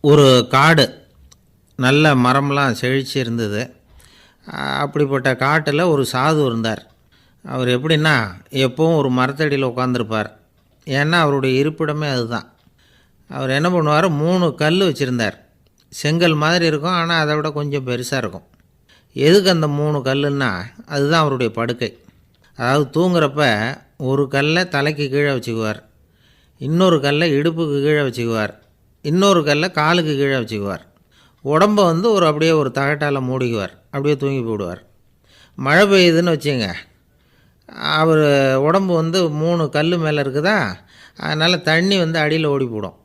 ஒரு காடு, நல்ல மரம்லாம் செழிச்சு இருந்தது. அப்படிப்பட்ட காட்டில் ஒரு சாது இருந்தார். அவர் எப்படின்னா, எப்பவும் ஒரு மரத்தடியில் உட்காந்துருப்பார். ஏன்னா அவருடைய இருப்பிடமே அதுதான். அவர் என்ன பண்ணுவார், 3 கல் வச்சுருந்தார். செங்கல் மாதிரி இருக்கும், ஆனால் அதை விட கொஞ்சம் பெருசாக இருக்கும். எதுக்கு அந்த 3 கல்லுன்னா, அதுதான் அவருடைய படுக்கை. அதாவது தூங்குறப்ப ஒரு கல்லை தலைக்கு கீழே வச்சுக்குவார், இன்னொரு கல்லை இடுப்புக்கு கீழே வச்சுக்குவார், இன்னொரு கல்லை காலுக்கு கீழே வச்சுக்குவார். உடம்பை வந்து அப்படியே ஒரு தகட்டால் மூடிக்குவார். அப்படியே தூங்கி போடுவார். மழை பெய்யுதுன்னு வச்சுங்க, அவர் உடம்பு வந்து 3 கல் மேலே இருக்குதா, அதனால் தண்ணி வந்து அடியில் ஓடி போடும்,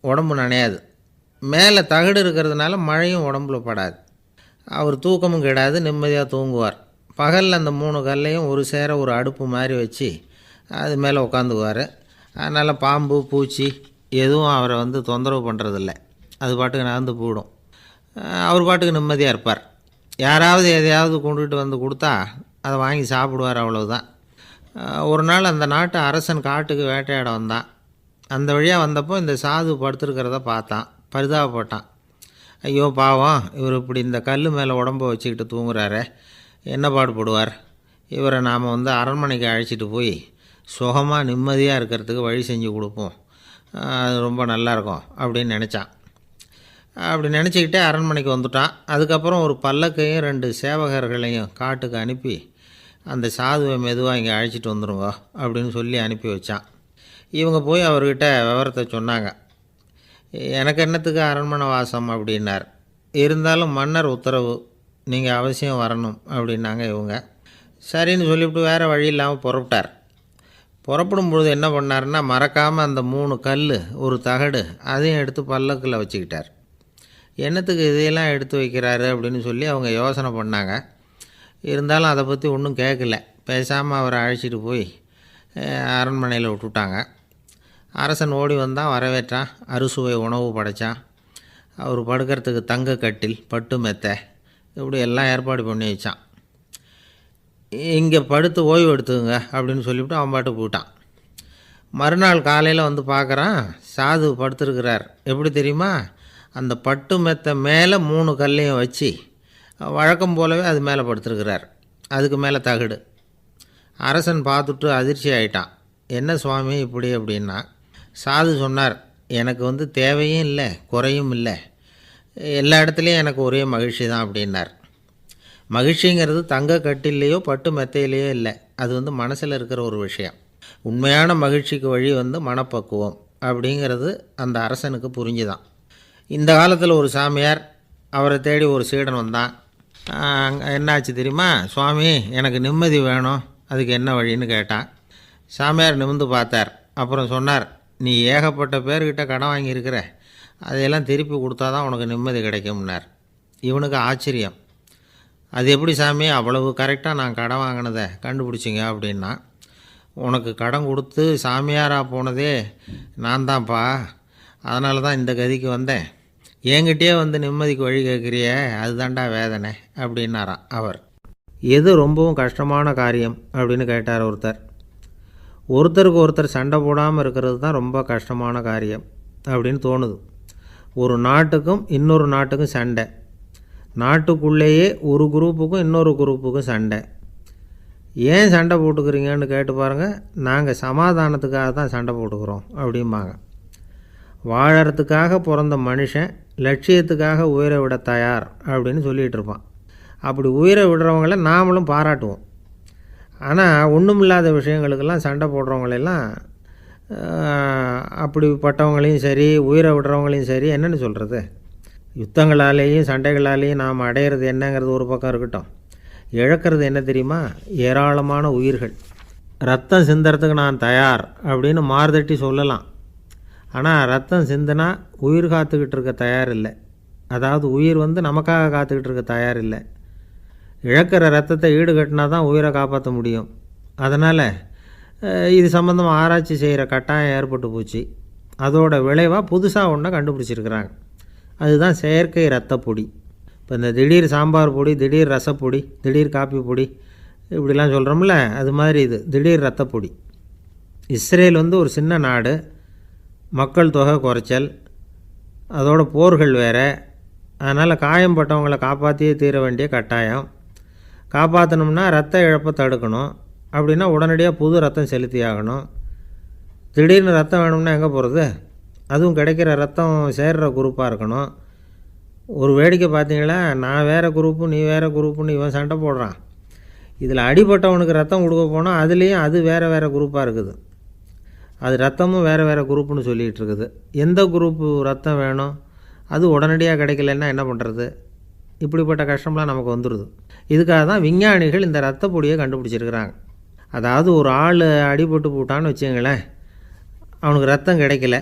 உடம்பு நனையாது. மேலே தகடு இருக்கிறதுனால மழையும் உடம்புல படாது. அவர் தூக்கமும் கெடாது, நிம்மதியாக தூங்குவார். பகலில் அந்த 3 கல்லையும் ஒரு சேர ஒரு அடுப்பு மாதிரி வச்சு அது மேலே உட்காந்துக்குவார். அதனால் பாம்பு பூச்சி எதுவும் அவரை வந்து தொந்தரவு பண்ணுறதில்ல. அது பாட்டுக்கு நகர்ந்து போயிடும். அவர் பாட்டுக்கு நிம்மதியாக இருப்பார். யாராவது எதையாவது கொண்டுகிட்டு வந்து கொடுத்தா அதை வாங்கி சாப்பிடுவார், அவ்வளவுதான். ஒரு நாள் அந்த நாட்டு அரசன் காட்டுக்கு வேட்டையாட வந்தான். அந்த வழியாக வந்தப்போ இந்த சாது படுத்துருக்கிறத பார்த்தான். பரிதாபப்பட்டான். ஐயோ பாவம், இவர் இப்படி இந்த கல் மேலே உடம்பை வச்சுக்கிட்டு தூங்குறாரே, என்ன பாடுபடுவார். இவரை நாம் வந்து அரண்மனைக்கு அழைச்சிட்டு போய் சுகமாக நிம்மதியாக இருக்கிறதுக்கு வழி செஞ்சு கொடுப்போம், அது ரொம்ப நல்லாயிருக்கும் அப்படின்னு நினச்சான். அப்படி நினச்சிக்கிட்டே அரண்மனைக்கு வந்துட்டான். அதுக்கப்புறம் ஒரு பல்லக்கையும் 2 சேவகர்களையும் காட்டுக்கு அனுப்பி அந்த சாதுவை மெதுவாக இங்கே அழைச்சிட்டு வந்துடுங்க அப்படின்னு சொல்லி அனுப்பி வச்சான். இவங்க போய் அவர்கிட்ட விவரத்தை சொன்னாங்க. எனக்கு என்னத்துக்கு அரண்மனை வாசம் அப்படின்னார். இருந்தாலும் மன்னர் உத்தரவு, நீங்கள் அவசியம் வரணும் அப்படின்னாங்க இவங்க. சரின்னு சொல்லிவிட்டு வேறு வழி இல்லாமல் புறப்பட்டார். புறப்படும் பொழுது என்ன பண்ணார்னா, மறக்காமல் அந்த 3 கல் ஒரு தகடு அதையும் எடுத்து பல்லக்கில் வச்சுக்கிட்டார். என்னத்துக்கு இதையெல்லாம் எடுத்து வைக்கிறாரு அப்படின்னு சொல்லி அவங்க யோசனை பண்ணாங்க. இருந்தாலும் அதை பற்றி ஒன்றும் கேட்கல. பேசாமல் அவரை அழைச்சிட்டு போய் அரண்மனையில் விட்டுட்டாங்க. அரசன் ஓடி வந்தான், வரவேற்றான், அறுசுவை உணவு படைத்தான். அவர் படுக்கிறதுக்கு தங்க கட்டில், பட்டு மெத்தை, இப்படி எல்லாம் ஏற்பாடு பண்ணி வச்சான். இங்கே படுத்து ஓய்வு எடுத்துங்க அப்படின்னு சொல்லிவிட்டு அவன் பாட்டு போயிட்டான். மறுநாள் காலையில் வந்து பார்க்குறான், சாது படுத்துருக்கிறார். எப்படி தெரியுமா, அந்த பட்டு மெத்தை மேலே 3 கல்லையும் வச்சு வழக்கம் போலவே அது மேலே படுத்துருக்கிறார். அதுக்கு மேலே தகடு. அரசன் பார்த்துட்டு அதிர்ச்சி ஆகிட்டான். என்ன சுவாமி இப்படி அப்படின்னா, சாது சொன்னார், எனக்கு வந்து தேவையும் இல்லை குறையும் இல்லை, எல்லா இடத்துலையும் எனக்கு ஒரே மகிழ்ச்சி தான் அப்படின்னார். மகிழ்ச்சிங்கிறது தங்க கட்டிலேயோ பட்டு மெத்தையிலேயோ இல்லை, அது வந்து மனசில் இருக்கிற ஒரு விஷயம். உண்மையான மகிழ்ச்சிக்கு வழி வந்து மனப்பக்குவம் அப்படிங்கிறது அந்த அரசனுக்கு புரிஞ்சுதான். இந்த காலத்தில் ஒரு சாமியார், அவரை தேடி ஒரு சீடன் வந்தான். என்னாச்சு தெரியுமா, சுவாமி எனக்கு நிம்மதி வேணும், அதுக்கு என்ன வழின்னு கேட்டான். சாமியார் நிமிர்ந்து பார்த்தார். அப்புறம் சொன்னார், நீ ஏகப்பட்ட பேர்கிட்ட கடன் வாங்கியிருக்கிற, அதையெல்லாம் திருப்பி கொடுத்தா தான் உனக்கு நிம்மதி கிடைக்கும்னார். இவனுக்கு ஆச்சரியம். அது எப்படி சாமி, அவ்வளவு கரெக்டாக நான் கடன் வாங்கினதை கண்டுபிடிச்சிங்க அப்படின்னா. உனக்கு கடன் கொடுத்து சாமியாராக போனதே நான் தான்ப்பா, அதனால தான் இந்த கதிக்கு வந்தேன். என்கிட்டயே வந்து நிம்மதிக்கு வழி கேட்குறிய, அதுதான்டா வேதனை அப்படின்னாராம் அவர். எது ரொம்பவும் கஷ்டமான காரியம் அப்படின்னு கேட்டார் ஒருத்தர். ஒருத்தருக்கு ஒருத்தர் சண்டை போடாமல் இருக்கிறது தான் ரொம்ப கஷ்டமான காரியம் அப்படின்னு தோணுது. ஒரு நாட்டுக்கும் இன்னொரு நாட்டுக்கும் சண்டை, நாட்டுக்குள்ளேயே ஒரு குரூப்புக்கும் இன்னொரு குரூப்புக்கும் சண்டை. ஏன் சண்டை போட்டுக்கிறீங்கன்னு கேட்டு பாருங்கள். நாங்கள் சமாதானத்துக்காக தான் சண்டை போட்டுக்கிறோம் அப்படிம்பாங்க. வாழறதுக்காக பிறந்த மனுஷன் லட்சியத்துக்காக உயிரை விட தயார் அப்படின்னு சொல்லிகிட்டு இருப்பான். அப்படி உயிரை விடுறவங்கள நாமளும் பாராட்டுவோம். ஆனால் ஒன்றுமில்லாத விஷயங்களுக்கெல்லாம் சண்டை போடுறவங்களெல்லாம், அப்படிப்பட்டவங்களையும் சரி உயிரை விடுறவங்களையும் சரி என்னென்னு சொல்கிறது, யுத்தங்களாலேயும் சண்டைகளாலேயும் நாம் அடையிறது என்னங்கிறது ஒரு பக்கம் இருக்கட்டும், இழக்கிறது என்ன தெரியுமா, ஏராளமான உயிர்கள். ரத்தம் சிந்துறதுக்கு நான் தயார் அப்படின்னு மார்தட்டி சொல்லலாம். ஆனால் ரத்தம் சிந்தினா உயிர் காத்துக்கிட்டு இருக்க தயார் இல்லை. அதாவது உயிர் வந்து நமக்காக காத்துக்கிட்டு இருக்க தயார் இல்லை. இழக்கிற ரத்தத்தை ஈடுகட்டினா தான் உயிரை காப்பாற்ற முடியும். அதனால் இது சம்மந்தமாக ஆராய்ச்சி செய்கிற கட்டாயம் ஏற்பட்டு போச்சு. அதோட விளைவாக புதுசாக ஒன்றை கண்டுபிடிச்சிருக்கிறாங்க. அதுதான் செயற்கை ரத்தப்பொடி. இப்போ இந்த திடீர் சாம்பார் பொடி, திடீர் ரசப்பொடி, திடீர் காப்பி பொடி இப்படிலாம் சொல்கிறோம்ல, அது மாதிரி இது திடீர் ரத்தப்பொடி. இஸ்ரேல் வந்து ஒரு சின்ன நாடு, மக்கள் தொகை குறைச்சல், அதோட போர்கள் வேறு. அதனால் காயம்பட்டவங்களை காப்பாற்றியே தீர வேண்டிய கட்டாயம். காப்பாற்றணும்னா ரத்த இழப்பை தடுக்கணும். அப்படின்னா உடனடியாக புது ரத்தம் செலுத்தி ஆகணும். திடீர்னு ரத்தம் வேணும்னா எங்கே போகிறது? அதுவும் கிடைக்கிற ரத்தம் சேர்கிற குரூப்பாக இருக்கணும். ஒரு வேடிக்கை பார்த்தீங்களா, நான் வேறு குரூப்பு நீ வேறு குரூப்புன்னு இவன் சண்டை போடுறான். இதில் அடிபட்டவனுக்கு ரத்தம் கொடுக்க போனால் அதுலேயும் அது வேறு வேறு குரூப்பாக இருக்குது. அது ரத்தமும் வேறு வேறு குரூப்புன்னு சொல்லிகிட்டு இருக்குது. எந்த குரூப்பு ரத்தம் வேணும், அது உடனடியாக கிடைக்கலன்னா என்ன பண்ணுறது? இப்படிப்பட்ட கஷ்டம்லாம் நமக்கு வந்துடுது. இதுக்காக தான் விஞ்ஞானிகள் இந்த ரத்த பொடியை கண்டுபிடிச்சிருக்கிறாங்க. அதாவது ஒரு ஆள் அடிபட்டு போட்டான்னு வச்சுங்களேன், அவனுக்கு ரத்தம் கிடைக்கல.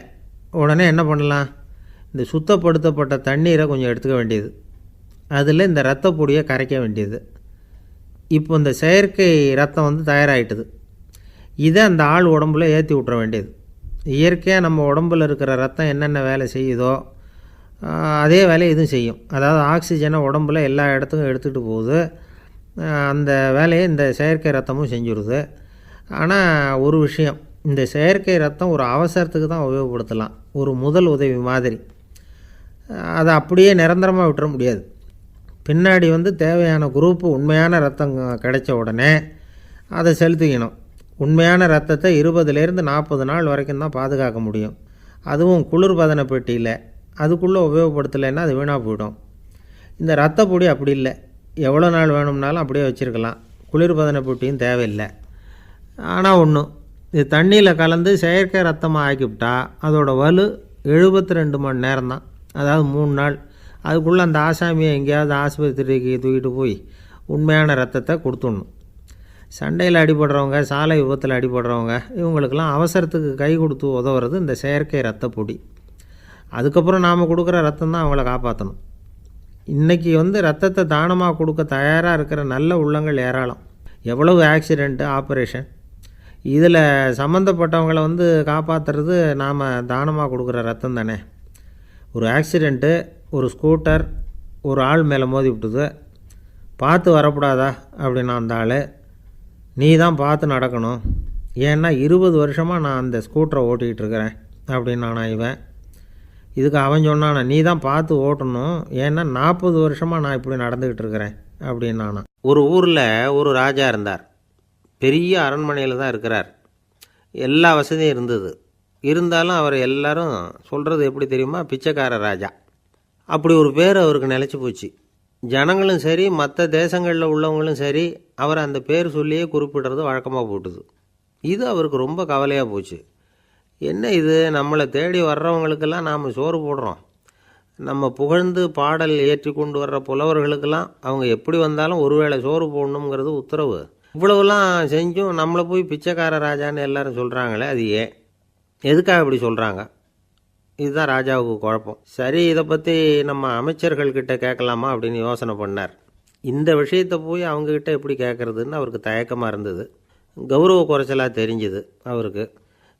உடனே என்ன பண்ணலாம்? இந்த சுத்தப்படுத்தப்பட்ட தண்ணீரை கொஞ்சம் எடுத்துக்க வேண்டியது, அதில் இந்த ரத்த பொடியை கரைக்க வேண்டியது. இப்போ இந்த செயற்கை ரத்தம் வந்து தயாராகிட்டுது. இதை அந்த ஆள் உடம்புல ஏற்றி விட்ற வேண்டியது. இயற்கையாக நம்ம உடம்பில் இருக்கிற ரத்தம் என்னென்ன வேலை செய்யுதோ அதே வேலையை இதுவும் செய்யும். அதாவது ஆக்சிஜனை உடம்புல எல்லா இடத்துக்கும் எடுத்துகிட்டு போகுது. அந்த வேலையை இந்த செயற்கை ரத்தமும் செஞ்சுடுது. ஆனால் ஒரு விஷயம், இந்த செயற்கை ரத்தம் ஒரு அவசரத்துக்கு தான் உபயோகப்படுத்தலாம், ஒரு முதல் உதவி மாதிரி. அதை அப்படியே நிரந்தரமாக விட்டுற முடியாது. பின்னாடி வந்து தேவையான குரூப்பு உண்மையான ரத்தம் கிடைச்ச உடனே அதை செலுத்திக்கணும். உண்மையான ரத்தத்தை 20லேருந்து 40 நாள் வரைக்கும் தான் பாதுகாக்க முடியும். அதுவும் குளிர்பதன பெட்டியில். அதுக்குள்ளே உபயோகப்படுத்தலைன்னா அது வீணாக போயிடும். இந்த ரத்த பொடி அப்படி இல்லை, எவ்வளோ நாள் வேணும்னாலும் அப்படியே வச்சுருக்கலாம். குளிர்பதன பெட்டியும் தேவையில்லை. ஆனால் ஒன்று, இது தண்ணியில் கலந்து செயற்கை ரத்தமாக ஆக்கிவிட்டா அதோட வலு 72 மணி நேரம் தான். அதாவது 3 நாள். அதுக்குள்ளே அந்த ஆசாமியை எங்கேயாவது ஆஸ்பத்திரிக்கு தூக்கிட்டு போய் உண்மையான ரத்தத்தை கொடுத்துடணும். சண்டையில் அடிபடுறவங்க, சாலை விபத்தில் அடிபடுறவங்க, இவங்களுக்கெல்லாம் அவசரத்துக்கு கை கொடுத்து உதவுறது இந்த செயற்கை ரத்த பொடி. அதுக்கப்புறம் நாம் கொடுக்குற ரத்தம் தான் அவங்கள காப்பாற்றணும். இன்றைக்கி வந்து ரத்தத்தை தானமாக கொடுக்க தயாராக இருக்கிற நல்ல உள்ளங்கள் ஏராளம். எவ்வளவு ஆக்சிடெண்ட்டு, ஆப்ரேஷன், இதில் சம்மந்தப்பட்டவங்களை வந்து காப்பாற்றுறது நாம் தானமாக கொடுக்குற ரத்தம் தானே. ஒரு ஆக்சிடெண்ட்டு, ஒரு ஸ்கூட்டர் ஒரு ஆள் மேலே மோதி விட்டுது. பார்த்து வரக்கூடாதா அப்படின்னா அந்த ஆள், நீ தான் பார்த்து நடக்கணும், ஏன்னா 20 வருஷமாக நான் அந்த ஸ்கூட்டரை ஓட்டிகிட்டு இருக்கிறேன் அப்படின்னானா இவன். இதுக்கு அவன் சொன்னானா, நீ தான் பார்த்து ஓட்டணும், ஏன்னா 40 வருஷமாக நான் இப்படி நடந்துக்கிட்டு இருக்கிறேன் அப்படின்னானா. ஒரு ஊரில் ஒரு ராஜா இருந்தார். பெரிய அரண்மனையில் தான் இருக்கிறார். எல்லா வசதியும் இருந்தது. இருந்தாலும் அவர் எல்லாரும் சொல்கிறது எப்படி தெரியுமா, பிச்சைக்கார ராஜா. அப்படி ஒரு பேர் அவருக்கு நிலச்சி போச்சு. ஜனங்களும் சரி, மற்ற தேசங்களில் உள்ளவங்களும் சரி, அவர் அந்த பேர் சொல்லியே குறிப்பிடுறது வழக்கமாக போட்டுது. இது அவருக்கு ரொம்ப கவலையாக போச்சு. என்ன இது, நம்மளை தேடி வர்றவங்களுக்கெல்லாம் நாம் சோறு போடுறோம், நம்ம புகழ்ந்து பாடல் ஏற்றி கொண்டு வர்ற புலவர்களுக்கெல்லாம் அவங்க எப்படி வந்தாலும் ஒருவேளை சோறு போடணுங்கிறது உத்தரவு. இவ்வளவுலாம் செஞ்சும் நம்மளை போய் பிச்சைக்கார ராஜான்னு எல்லாரும் சொல்கிறாங்களே, அது ஏன், எதுக்காக இப்படி சொல்கிறாங்க? இதுதான் ராஜாவுக்கு குழப்பம். சரி, இதை பற்றி நம்ம அமைச்சர்கள்கிட்ட கேட்கலாமா அப்படின்னு யோசனை பண்ணார். இந்த விஷயத்தை போய் அவங்கக்கிட்ட எப்படி கேட்குறதுன்னு அவருக்கு தயக்கமாக இருந்தது. கௌரவ குறைச்சலாக தெரிஞ்சுது அவருக்கு.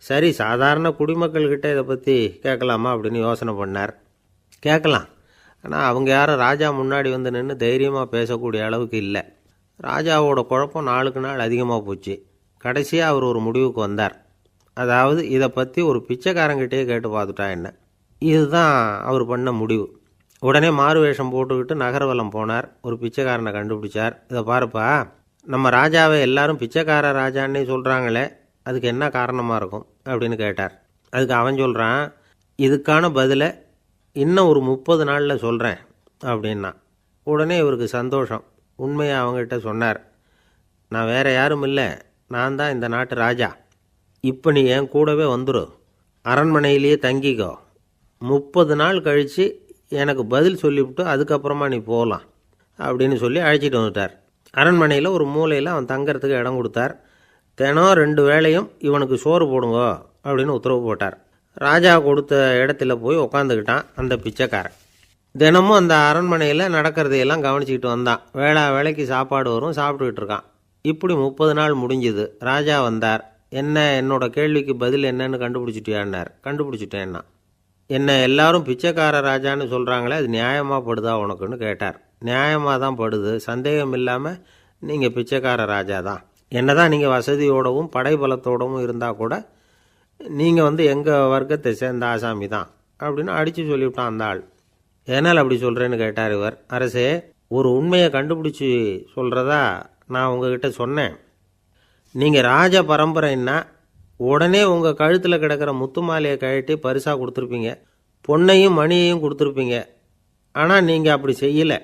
சரி, சாதாரண குடிமக்கள்கிட்ட இதை பற்றி கேட்கலாமா அப்படின்னு யோசனை பண்ணார். கேட்கலாம், ஆனால் அவங்க யாரும் ராஜா முன்னாடி வந்து நின்று தைரியமாக பேசக்கூடிய அளவுக்கு இல்லை. ராஜாவோட குழப்பம் நாளுக்கு நாள் அதிகமாக போச்சு. கடைசியாக அவர் ஒரு முடிவுக்கு வந்தார். அதாவது இதை பற்றி ஒரு பிச்சைக்காரங்கிட்டே கேட்டு பார்த்துட்டா என்ன. இதுதான் அவர் பண்ண முடிவு. உடனே மாறு வேஷம் போட்டுக்கிட்டு நகர்வலம் போனார். ஒரு பிச்சைக்காரனை கண்டுபிடிச்சார். இதை பாருப்பா, நம்ம ராஜாவை எல்லாரும் பிச்சைக்கார ராஜான்னே சொல்கிறாங்களே, அதுக்கு என்ன காரணமாக இருக்கும் அப்படின்னு கேட்டார். அதுக்கு அவன் சொல்கிறான், இதுக்கான பதிலை இன்னும் ஒரு 30 நாளில் சொல்கிறேன் அப்படின்னா. உடனே இவருக்கு சந்தோஷம். உண்மையை அவங்ககிட்ட சொன்னார். நான் வேறு யாரும் இல்லை, நான் தான் இந்த நாட்டு ராஜா. இப்போ நீ என் கூடவே வந்துடும், அரண்மனையிலேயே தங்கிக்கோ, 30 நாள் கழித்து எனக்கு பதில் சொல்லிவிட்டு அதுக்கப்புறமா நீ போகலாம் அப்படின்னு சொல்லி அழைச்சிட்டு வந்துட்டார். அரண்மனையில் ஒரு மூலையில் அவன் தங்கிறதுக்கு இடம் கொடுத்தார். தினம் 2 வேளையும் இவனுக்கு சோறு போடுங்க அப்படின்னு உத்தரவு போட்டார். ராஜா கொடுத்த இடத்துல போய் உக்காந்துக்கிட்டான் அந்த பிச்சைக்காரன். தினமும் அந்த அரண்மனையில் நடக்கிறதையெல்லாம் கவனிச்சிக்கிட்டு வந்தான். வேளைக்கு சாப்பாடு வரும், சாப்பிட்டுக்கிட்டு இருக்கான். இப்படி 30 நாள் முடிஞ்சுது. ராஜா வந்தார். என்ன, என்னோட கேள்விக்கு பதில் என்னன்னு கண்டுபிடிச்சிட்டியான்னார். கண்டுபிடிச்சிட்டேன்னா. என்ன எல்லாரும் பிச்சைக்கார ராஜான்னு சொல்கிறாங்களே, அது நியாயமாக படுதா உனக்குன்னு கேட்டார். நியாயமாக தான் படுது, சந்தேகம் இல்லாமல் நீங்கள் பிச்சைக்கார ராஜா தான். என்ன தான் நீங்கள் வசதியோடவும் படைபலத்தோடவும் இருந்தால் கூட நீங்கள் எங்கள் வர்க்கத்தை சேர்ந்த ஆசாமி தான் அப்படின்னு அடித்து சொல்லிவிட்டான் அந்த ஆள். ஏனால் அப்படி சொல்கிறேன்னு கேட்டார் இவர். அரசே, ஒரு உண்மையை கண்டுபிடிச்சி சொல்கிறதா நான் உங்ககிட்ட சொன்னேன். நீங்கள் ராஜ பரம்பரைன்னா உடனே உங்கள் கழுத்தில் கிடக்கிற முத்து மாலையை கழட்டி பரிசாக கொடுத்துருப்பீங்க, பொன்னையும் மணியையும் கொடுத்துருப்பீங்க. ஆனால் நீங்கள் அப்படி செய்யலை.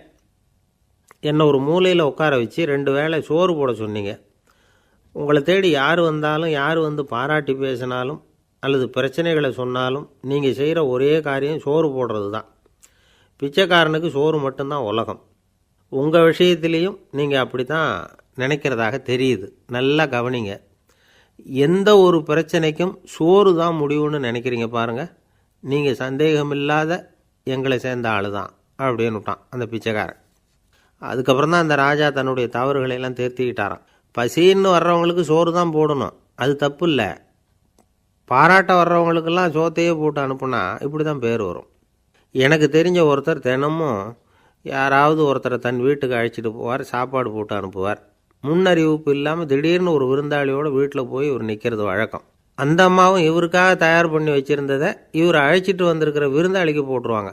என்னை ஒரு மூலையில் உட்கார வச்சு 2 வேளை சோறு போட சொன்னீங்க. உங்களை தேடி யார் வந்தாலும், யார் வந்து பாராட்டி பேசினாலும் அல்லது பிரச்சனைகளை சொன்னாலும் நீங்கள் செய்கிற ஒரே காரியம் சோறு போடுறது தான். பிச்சைக்காரனுக்கு சோறு மட்டும்தான் உலகம். உங்கள் விஷயத்திலையும் நீங்கள் அப்படி தான் நினைக்கிறதாக தெரியுது. நல்லா கவனிங்க. எந்த ஒரு பிரச்சனைக்கும் சோறு தான் முடிவுன்னு நினைக்கிறீங்க பாருங்கள். நீங்கள் சந்தேகமில்லாத எங்களை சேர்ந்த ஆள் தான் அப்படின்னு விட்டான் அந்த பிச்சைக்காரன். அதுக்கப்புறம் தான் அந்த ராஜா தன்னுடைய தவறுகளையெல்லாம் தேர்த்திக்கிட்டாராம். பசின்னு வர்றவங்களுக்கு சோறு தான் போடணும், அது தப்பு இல்லை. பாராட்ட வர்றவங்களுக்கெல்லாம் சோத்தையே போட்டு அனுப்புனா இப்படி தான் பேர் வரும். எனக்கு தெரிஞ்ச ஒருத்தர் தினமும் யாராவது ஒருத்தரை தன் வீட்டுக்கு அழைச்சிட்டு போவார், சாப்பாடு போட்டு அனுப்புவார். முன்னறிவிப்பு இல்லாமல் திடீர்னு ஒரு விருந்தாளியோட வீட்டில் போய் இவர் நிற்கிறது வழக்கம். அந்த அம்மாவும் இவருக்காக தயார் பண்ணி வச்சுருந்ததை இவர் அழைச்சிட்டு வந்திருக்கிற விருந்தாளிக்கு போட்டுருவாங்க.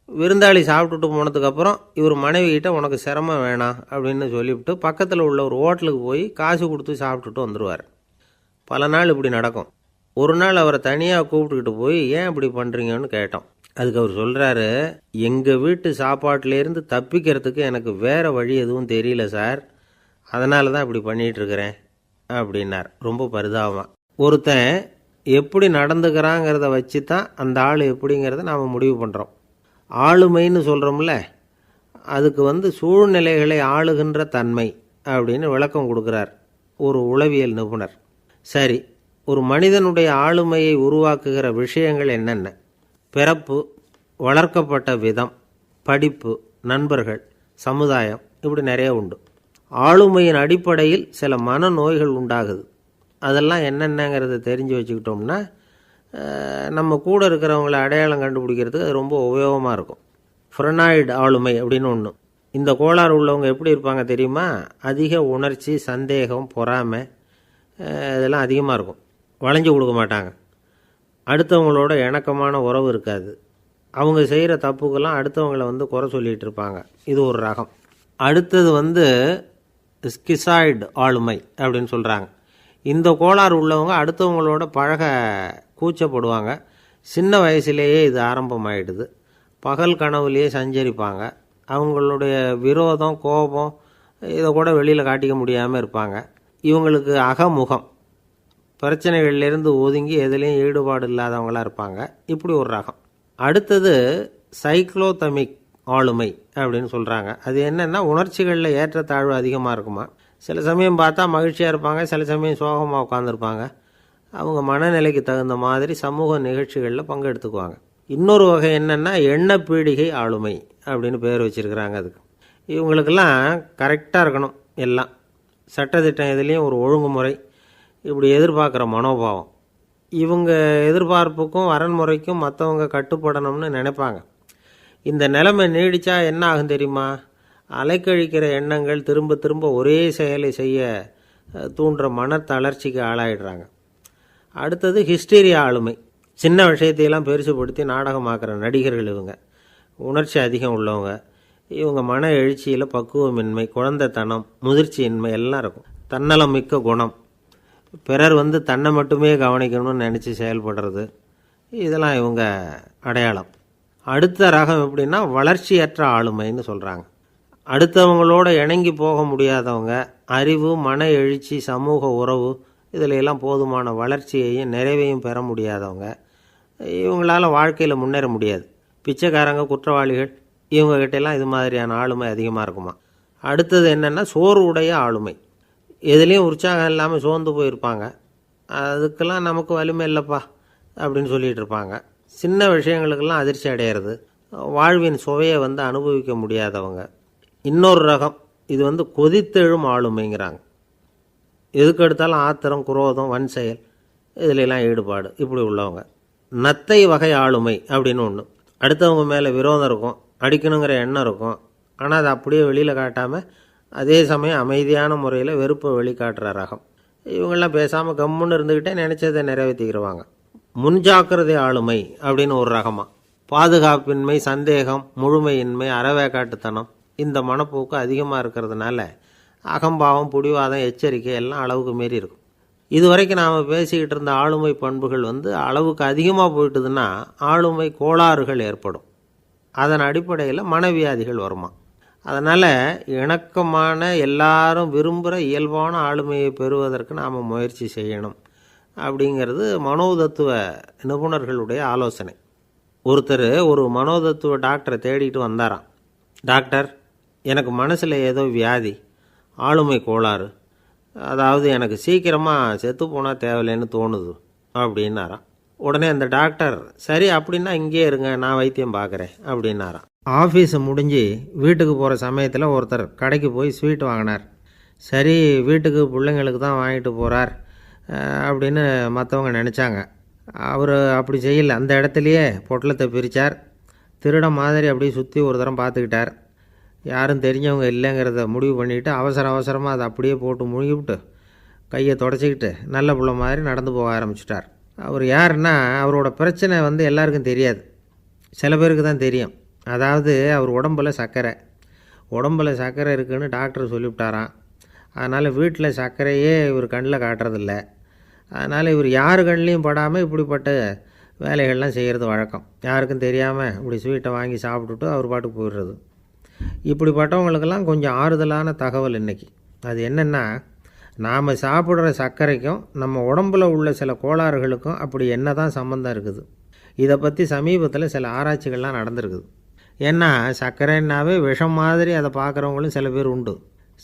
விருந்தாளி சாப்பிட்டுட்டு போனதுக்கப்புறம் இவர் மனைவிகிட்ட உனக்கு சிரமம் வேணாம் அப்படின்னு சொல்லிவிட்டு பக்கத்தில் உள்ள ஒரு ஹோட்டலுக்கு போய் காசு கொடுத்து சாப்பிட்டுட்டு வந்துடுவார். பல நாள் இப்படி நடக்கும். ஒரு நாள் அவரை தனியாக கூப்பிட்டுக்கிட்டு போய் ஏன் இப்படி பண்ணுறீங்கன்னு கேட்டோம். அதுக்கு அவர் சொல்கிறாரு, எங்கள் வீட்டு சாப்பாட்டிலேருந்து தப்பிக்கிறதுக்கு எனக்கு வேறு வழி எதுவும் தெரியல சார், அதனால தான் இப்படி பண்ணிகிட்ருக்கிறேன் அப்படின்னார் ரொம்ப பரிதாபமாக. ஒருத்தன் எப்படி நடந்துக்கிறாங்கிறத வச்சு தான் அந்த ஆள் எப்படிங்கிறத நாம் முடிவு பண்ணுறோம். ஆளுமைன்னு சொல்கிறோம்ல, அதுக்கு சூழ்நிலைகளை ஆளுகின்ற தன்மை அப்படின்னு விளக்கம் கொடுக்குறார் ஒரு உளவியல் நிபுணர். சரி, ஒரு மனிதனுடைய ஆளுமையை உருவாக்குகிற விஷயங்கள் என்னென்ன? பிறப்பு, வளர்க்கப்பட்ட விதம், படிப்பு, நண்பர்கள், சமுதாயம், இப்படி நிறைய உண்டு. ஆளுமையின் அடிப்படையில் சில மனநோய்கள் உண்டாகுது. அதெல்லாம் என்னென்னங்கிறத தெரிஞ்சு வச்சுக்கிட்டோம்னா நம்ம கூட இருக்கிறவங்கள அடையாளம் கண்டுபிடிக்கிறதுக்கு அது ரொம்ப உபயோகமாக இருக்கும். ஃப்ரெனாய்டு ஆளுமை அப்படின்னு ஒன்று. இந்த கோளாறு உள்ளவங்க எப்படி இருப்பாங்க தெரியுமா? அதிக உணர்ச்சி, சந்தேகம், பொறாமை இதெல்லாம் அதிகமாக இருக்கும். வளைஞ்சு கொடுக்க மாட்டாங்க. அடுத்தவங்களோட இணக்கமான உறவு இருக்காது. அவங்க செய்கிற தப்புக்கெல்லாம் அடுத்தவங்களை குறை சொல்லிகிட்டு இருப்பாங்க. இது ஒரு ரகம். அடுத்தது ஸ்கிசாய்டு ஆளுமை அப்படின்னு சொல்கிறாங்க. இந்த கோளாறு உள்ளவங்க அடுத்தவங்களோட பழக கூச்சப்படுவாங்க. சின்ன வயசுலேயே இது ஆரம்பமாயிடுது. பகல் கனவுலேயே சஞ்சரிப்பாங்க. அவங்களுடைய விரோதம், கோபம் இதை கூட வெளியில் காட்டிக்க முடியாமல் இருப்பாங்க. இவங்களுக்கு அகமுகம், பிரச்சனைகள்லேருந்து ஒதுங்கி எதுலேயும் ஈடுபாடு இல்லாதவங்களாக இருப்பாங்க. இப்படி ஒரு ரகம். அடுத்தது சைக்ளோதமிக் ஆளுமை அப்படின்னு சொல்கிறாங்க. அது என்னென்னா, உணர்ச்சிகளில் ஏற்றத்தாழ்வு அதிகமாக இருக்குமா. சில சமயம் பார்த்தா மகிழ்ச்சியாக இருப்பாங்க, சில சமயம் சோகமாக உட்காந்துருப்பாங்க. அவங்க மனநிலைக்கு தகுந்த மாதிரி சமூக நிகழ்ச்சிகளில் பங்கெடுத்துக்குவாங்க. இன்னொரு வகை என்னென்னா எண்ணப்பீடிகை ஆளுமை அப்படின்னு பேர் வச்சுருக்கிறாங்க. அதுக்கு இவங்களுக்கெல்லாம் கரெக்டாக இருக்கணும், எல்லாம் சட்டத்திட்டம், எதுலேயும் ஒரு ஒழுங்குமுறை, இப்படி எதிர்பார்க்குற மனோபாவம். இவங்க எதிர்பார்ப்புக்கும் வரன்முறைக்கும் மற்றவங்க கட்டுப்படணும்னு நினைப்பாங்க. இந்த நிலைமை நீடித்தா என்ன ஆகும் தெரியுமா? அலைக்கழிக்கிற எண்ணங்கள் திரும்ப திரும்ப ஒரே செயலை செய்ய தூண்டுற மன தளர்ச்சிக்கு ஆளாயிடுறாங்க. அடுத்தது ஹிஸ்டீரியா ஆளுமை. சின்ன விஷயத்தையெல்லாம் பெருசுப்படுத்தி நாடகமாக்குற நடிகர்கள் இவங்க. உணர்ச்சி அதிகம் உள்ளவங்க. இவங்க மன எழுச்சியில் பக்குவமின்மை, குழந்தைத்தனம், முதிர்ச்சியின்மை எல்லாம் இருக்கும். தன்னலம் மிக்க குணம். பிறர் தன்னை மட்டுமே கவனிக்கணும்னு நினச்சி செயல்படுறது, இதெல்லாம் இவங்க அடையாளம். அடுத்த ரகம் எப்படின்னா வளர்ச்சியற்ற ஆளுமைன்னு சொல்கிறாங்க. அடுத்தவங்களோட இணங்கி போக முடியாதவங்க, அறிவு, மன எழுச்சி, சமூக உறவு இதில் எல்லாம் போதுமான வளர்ச்சியையும் நிறைவையும் பெற முடியாதவங்க. இவங்களால வாழ்க்கையில் முன்னேற முடியாது. பிச்சைக்காரங்க, குற்றவாளிகள், இவங்ககிட்டெல்லாம் இது மாதிரியான ஆளுமை அதிகமாக இருக்குமா. அடுத்தது என்னென்னா சோறு உடைய ஆளுமை. எதுலேயும் உற்சாகம் இல்லாமல் சோர்ந்து போயிருப்பாங்க. அதுக்கெல்லாம் நமக்கு வலிமை இல்லைப்பா அப்படின்னு சொல்லிகிட்டு இருப்பாங்க. சின்ன விஷயங்களுக்கெல்லாம் அதிர்ச்சி அடையிறது, வாழ்வின் சுவையை அனுபவிக்க முடியாதவங்க. இன்னொரு ரகம் இது கொதித்தெழும் ஆளுமைங்கிறாங்க. எதுக்கு எடுத்தாலும் ஆத்திரம், குரோதம், வன் செயல் இதிலெல்லாம் ஈடுபாடு, இப்படி உள்ளவங்க. நத்தை வகை ஆளுமை அப்படின்னு ஒன்று. அடுத்தவங்க மேலே விரோதம் இருக்கும், அடிக்கணுங்கிற எண்ணம் இருக்கும். ஆனால் அதை அப்படியே வெளியில் காட்டாமல் அதே சமயம் அமைதியான முறையில் வெறுப்பை வெளிக்காட்டுற ரகம். இவங்கெல்லாம் பேசாமல் கம்முன்னு இருந்துக்கிட்டே நினச்சதை நிறைவேற்றிக்கிறவாங்க. முன்ஜாக்கிரதை ஆளுமை அப்படின்னு ஒரு ரகமாக. பாதுகாப்பின்மை, சந்தேகம், முழுமையின்மை, அறவேக்காட்டுத்தனம் இந்த மனப்போக்கு அதிகமாக இருக்கிறதுனால அகம்பாவம், பிடிவாதம், எச்சரிக்கை எல்லாம் அளவுக்கு மீறி இருக்கும். இதுவரைக்கும் நாம் பேசிக்கிட்டு இருந்த ஆளுமை பண்புகள் அளவுக்கு அதிகமாக போயிட்டுதுன்னா ஆளுமை கோளாறுகள் ஏற்படும். அதன் அடிப்படையில் மனவியாதிகள் வருமா. அதனால் இணக்கமான எல்லாரும் விரும்புகிற இயல்பான ஆளுமையை பெறுவதற்கு நாம் முயற்சி செய்யணும் அப்படிங்கிறது மனோதத்துவ நிபுணர்களுடைய ஆலோசனை. ஒருத்தர் ஒரு மனோதத்துவ டாக்டரை தேடிட்டு வந்தாராம். டாக்டர், எனக்கு மனசில் ஏதோ வியாதி, ஆளுமை கோளாறு, அதாவது எனக்கு சீக்கிரமாக செத்து போனால் தேவையில்லைன்னு தோணுது அப்படின்னாராம். உடனே அந்த டாக்டர், சரி அப்படின்னா இங்கேயே இருங்க, நான் வைத்தியம் பார்க்குறேன் அப்படின்னாராம். ஆஃபீஸு முடிஞ்சு வீட்டுக்கு போகிற சமயத்தில் ஒருத்தர் கடைக்கு போய் ஸ்வீட் வாங்கினார். சரி, வீட்டுக்கு பிள்ளைங்களுக்கு தான் வாங்கிட்டு போகிறார் அப்படின்னு மற்றவங்க நினச்சாங்க. அவர் அப்படி செய்யலை. அந்த இடத்துலையே பொட்டலத்தை பிரித்தார். திருட மாதிரி அப்படியே சுற்றி ஒரு தரம் பார்த்துக்கிட்டார். யாரும் தெரிஞ்சவங்க இல்லைங்கிறத முடிவு பண்ணிவிட்டு அவசரமாக அதை அப்படியே போட்டு முழுகிவிட்டு கையை தொடச்சிக்கிட்டு நல்ல பிள்ளை மாதிரி நடந்து போக ஆரம்பிச்சிட்டார். அவர் யாருன்னா, அவரோட பிரச்சனை எல்லாருக்கும் தெரியாது, சில பேருக்கு தான் தெரியும். அதாவது அவர் உடம்பில் சர்க்கரை இருக்குதுன்னு டாக்டர் சொல்லிவிட்டாராம். அதனால் வீட்டில் சர்க்கரையே இவர் கண்ணில் காட்டுறதில்ல. அதனால் இவர் யார் கண்ணிலையும் படாமல் இப்படிப்பட்ட வேலைகள்லாம் செய்கிறது வழக்கம். யாருக்கும் தெரியாமல் இப்படி ஸ்வீட்டை வாங்கி சாப்பிட்டுட்டு அவர் பாட்டுக்கு போயிடுறது. இப்படிப்பட்டவங்களுக்கெல்லாம் கொஞ்சம் ஆறுதலான தகவல் இன்றைக்கி. அது என்னென்னா, நாம் சாப்பிட்ற சர்க்கரைக்கும் நம்ம உடம்பில் உள்ள சில கோளாறுகளுக்கும் அப்படி என்ன தான் சம்மந்தம் இருக்குது. இதை பற்றி சமீபத்தில் சில ஆராய்ச்சிகள்லாம் நடந்திருக்குது. ஏன்னா சர்க்கரைன்னாவே விஷம் மாதிரி அதை பார்க்குறவங்களும் சில பேர் உண்டு.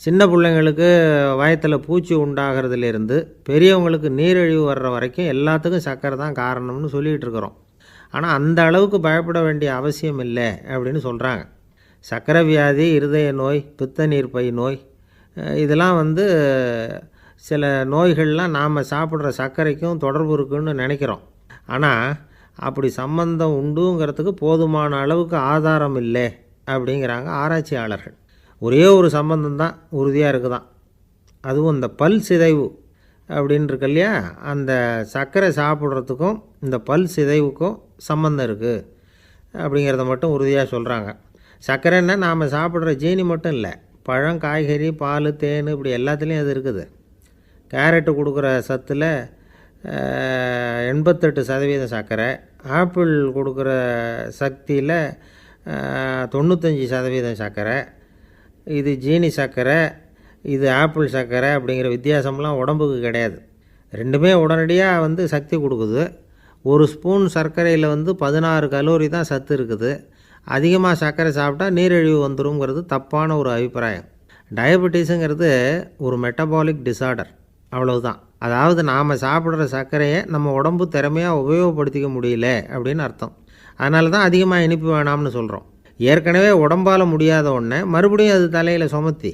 சின்ன பிள்ளைங்களுக்கு வயத்தில் பூச்சி உண்டாகிறதுலேருந்து பெரியவங்களுக்கு நீரிழிவு வர்ற வரைக்கும் எல்லாத்துக்கும் சர்க்கரை தான் காரணம்னு சொல்லிகிட்டு இருக்கிறோம். ஆனால் அந்த அளவுக்கு பயப்பட வேண்டிய அவசியம் இல்லை அப்படின்னு சொல்கிறாங்க. சர்க்கரை வியாதி, இருதய நோய், பித்த நீர்ப்பை நோய், இதெல்லாம் சில நோய்கள்லாம் நாம் சாப்பிட்ற சர்க்கரைக்கும் தொடர்பு இருக்குன்னு நினைக்கிறோம். ஆனால் அப்படி சம்பந்தம் உண்டுங்கிறதுக்கு போதுமான அளவுக்கு ஆதாரம் இல்லை அப்படிங்கிறாங்க ஆராய்ச்சியாளர்கள். ஒரே ஒரு சம்பந்தம் தான் உறுதியாக இருக்குதான். அதுவும் இந்த பல் சிதைவு அப்படின்னு இருக்கு இல்லையா, அந்த சர்க்கரை சாப்பிட்றதுக்கும் இந்த பல் சிதைவுக்கும் சம்பந்தம் இருக்குது அப்படிங்கிறத மட்டும் உறுதியாக சொல்கிறாங்க. சர்க்கரைன்னா நாம் சாப்பிட்ற ஜீனி மட்டும் இல்லை, பழம், காய்கறி, பால், தேன் இப்படி எல்லாத்துலேயும் அது இருக்குது. கேரட்டு கொடுக்குற சத்தில் 88% சர்க்கரை, ஆப்பிள் கொடுக்குற சக்தியில் 95% சர்க்கரை. இது ஜீனி சர்க்கரை, இது ஆப்பிள் சர்க்கரை அப்படிங்கிற வித்தியாசம்லாம் உடம்புக்கு கிடையாது. ரெண்டுமே உடனடியாக சக்தி கொடுக்குது. ஒரு ஸ்பூன் சர்க்கரையில் 16 கலோரி தான் சத்து இருக்குது. அதிகமாக சர்க்கரை சாப்பிட்டா நீரிழிவு வந்துருங்கிறது தப்பான ஒரு அபிப்பிராயம். டயபெட்டிஸுங்கிறது ஒரு மெட்டபாலிக் டிஸார்டர், அவ்வளவுதான். அதாவது நாம் சாப்பிட்ற சர்க்கரையை நம்ம உடம்பு திறமையாக உபயோகப்படுத்திக்க முடியல அப்படின்னு அர்த்தம். அதனால தான் அதிகமாக இனிப்பு வேணாம்னு சொல்கிறோம். ஏற்கனவே உடம்பால் முடியாத ஒன்றை மறுபடியும் அது தலையில் சுமத்தி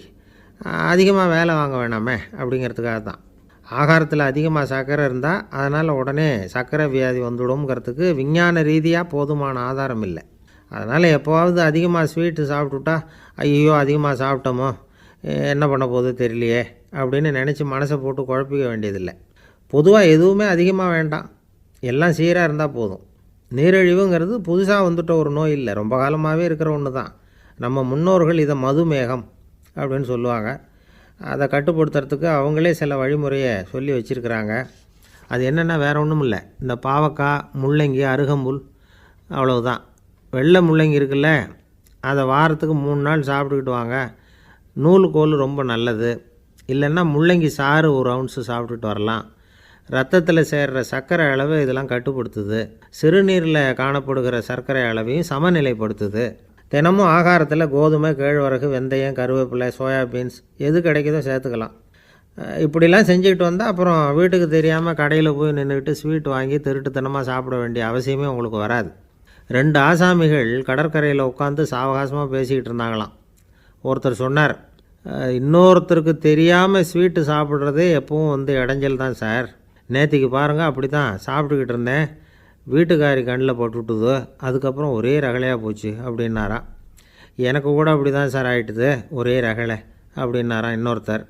அதிகமாக வேலை வாங்க வேணாமே அப்படிங்கிறதுக்காக தான். ஆகாரத்தில் அதிகமாக சர்க்கரை இருந்தால் அதனால் உடனே சர்க்கரை வியாதி வந்துடும்ங்கிறதுக்கு விஞ்ஞான ரீதியாக போதுமான ஆதாரம் இல்லை. அதனால் எப்போவாவது அதிகமாக ஸ்வீட்டு சாப்பிட்டுட்டா ஐயோ அதிகமாக சாப்பிட்டோமோ என்ன பண்ண போகுது தெரியலையே அப்படின்னு நினச்சி மனசை போட்டு குழப்பிக்க வேண்டியதில்லை. பொதுவாக எதுவுமே அதிகமாக வேண்டாம், எல்லாம் சீராக இருந்தால் போதும். நீரிழிவுங்கிறது புதுசாக வந்துட்ட ஒரு நோய் இல்லை, ரொம்ப காலமாகவே இருக்கிற ஒன்று தான். நம்ம முன்னோர்கள் இதை மதுமேகம் அப்படின்னு சொல்லுவாங்க. அதை கட்டுப்படுத்துறதுக்கு அவங்களே சில வழிமுறையை சொல்லி வச்சுருக்கிறாங்க. அது என்னென்னா வேறு ஒன்றும் இல்லை, இந்த பாவக்காய், முள்ளங்கி, அருகம்புல் அவ்வளவுதான். வெள்ளை முள்ளங்கி இருக்குல்ல, அதை வாரத்துக்கு 3 நாள் சாப்பிட்டுக்கிட்டு வாங்க. நூலுக்கோல் ரொம்ப நல்லது. இல்லைன்னா முள்ளங்கி சாறு 1 ounce சாப்பிட்டுட்டு வரலாம். ரத்தத்தில் சேர்கிற சர்க்கரை அளவை இதெல்லாம் கட்டுப்படுத்துது. சிறுநீரில் காணப்படுகிற சர்க்கரை அளவையும் சமநிலைப்படுத்துது. தினமும் ஆகாரத்தில் கோதுமை, கேழ்வரகு, வெந்தயம், கருவேப்பிலை, சோயாபீன்ஸ் எது கிடைக்குதோ சேர்த்துக்கலாம். இப்படிலாம் செஞ்சுக்கிட்டு வந்தால் அப்புறம் வீட்டுக்கு தெரியாமல் கடையில் போய் நின்றுக்கிட்டு ஸ்வீட் வாங்கி திருட்டுத்தனமாக சாப்பிட வேண்டிய அவசியமே உங்களுக்கு வராது. 2 ஆசாமிகள் கடற்கரையில் உட்காந்து சாவகாசமாக பேசிக்கிட்டு இருந்தாங்களாம். ஒருத்தர் சொன்னார், இன்னொருத்தருக்கு தெரியாமல் ஸ்வீட்டு சாப்பிட்றதே எப்பவும் இடைஞ்சல் தான் சார். நேற்றுக்கு பாருங்கள் அப்படி தான் சாப்பிட்டுக்கிட்டு இருந்தேன், வீட்டுக்காரி கண்ணில் போட்டுவிட்டுது, அதுக்கப்புறம் ஒரே ரகலையாக போச்சு அப்படின்னாராம். எனக்கு கூட அப்படி தான் சார் ஆகிட்டுது, ஒரே ரகலை அப்படின்னாராம் இன்னொருத்தர்.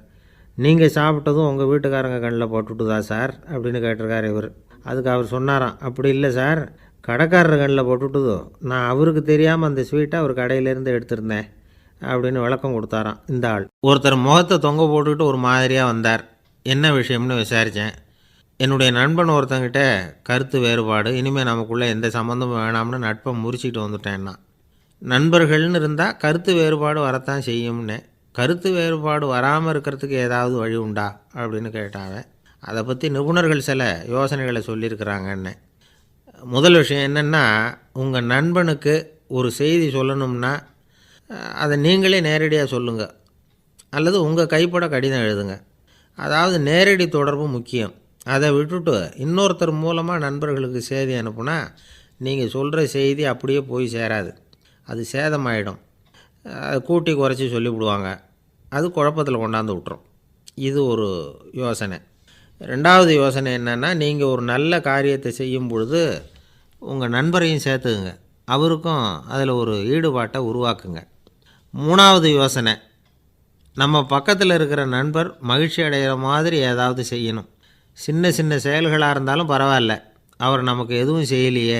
நீங்கள் சாப்பிட்டதும் உங்கள் வீட்டுக்காரங்க கண்ணில் போட்டுவிட்டுதா சார் அப்படின்னு கேட்டிருக்காரு இவர். அதுக்கு அவர் சொன்னாராம், அப்படி இல்லை சார், கடைக்காரர் கண்ணில் போட்டுட்டுதோ நான் அவருக்கு தெரியாமல் அந்த ஸ்வீட்டை அவர் கடையிலேருந்து எடுத்திருந்தேன் அப்படின்னு விளக்கம் கொடுத்தாராம் இந்த ஆள். ஒருத்தர் முகத்தை தொங்க போட்டுக்கிட்டு ஒரு மாதிரியாக வந்தார். என்ன விஷயம்னு விசாரித்தேன். என்னுடைய நண்பன் ஒருத்தங்கிட்ட கருத்து வேறுபாடு, இனிமேல் நமக்குள்ளே எந்த சம்மந்தமும் வேணாம்னு நட்பை முறிச்சிட்டு வந்துட்டேன்னா. நண்பர்கள்னு இருந்தால் கருத்து வேறுபாடு வரத்தான் செய்யும்னு. கருத்து வேறுபாடு வராமல் இருக்கிறதுக்கு ஏதாவது வழி உண்டா அப்படின்னு கேட்டாங்க. அதை பற்றி நிபுணர்கள் சில யோசனைகளை சொல்லியிருக்கிறாங்கன்னு. முதல் விஷயம் என்னென்னா, உங்கள் நண்பனுக்கு ஒரு செய்தி சொல்லணும்னா அதை நீங்களே நேரடியாக சொல்லுங்கள், அல்லது உங்கள் கைப்பட கடிதம் எழுதுங்க. அதாவது நேரடி தொடர்பு முக்கியம். அதை விட்டுட்டு இன்னொருத்தர் மூலமாக நண்பர்களுக்கு செய்தி அனுப்புனா நீங்கள் சொல்கிற செய்தி அப்படியே போய் சேராது, அது சேதமாயிடும். கூட்டி குறைச்சி சொல்லிவிடுவாங்க, அது குழப்பத்தில் கொண்டாந்து விட்டுரும். இது ஒரு யோசனை. ரெண்டாவது யோசனை என்னென்னா, நீங்கள் ஒரு நல்ல காரியத்தை செய்யும் பொழுது உங்கள் நண்பரையும் சேர்த்துக்குங்க, அவருக்கும் அதில் ஒரு ஈடுபாட்டை உருவாக்குங்க. மூணாவது யோசனை, நம்ம பக்கத்தில் இருக்கிற நண்பர் மகிழ்ச்சி அடைகிற மாதிரி ஏதாவது செய்யணும். சின்ன சின்ன செயல்களாக இருந்தாலும் பரவாயில்ல, அவர் நமக்கு எதுவும் செய்யலையே,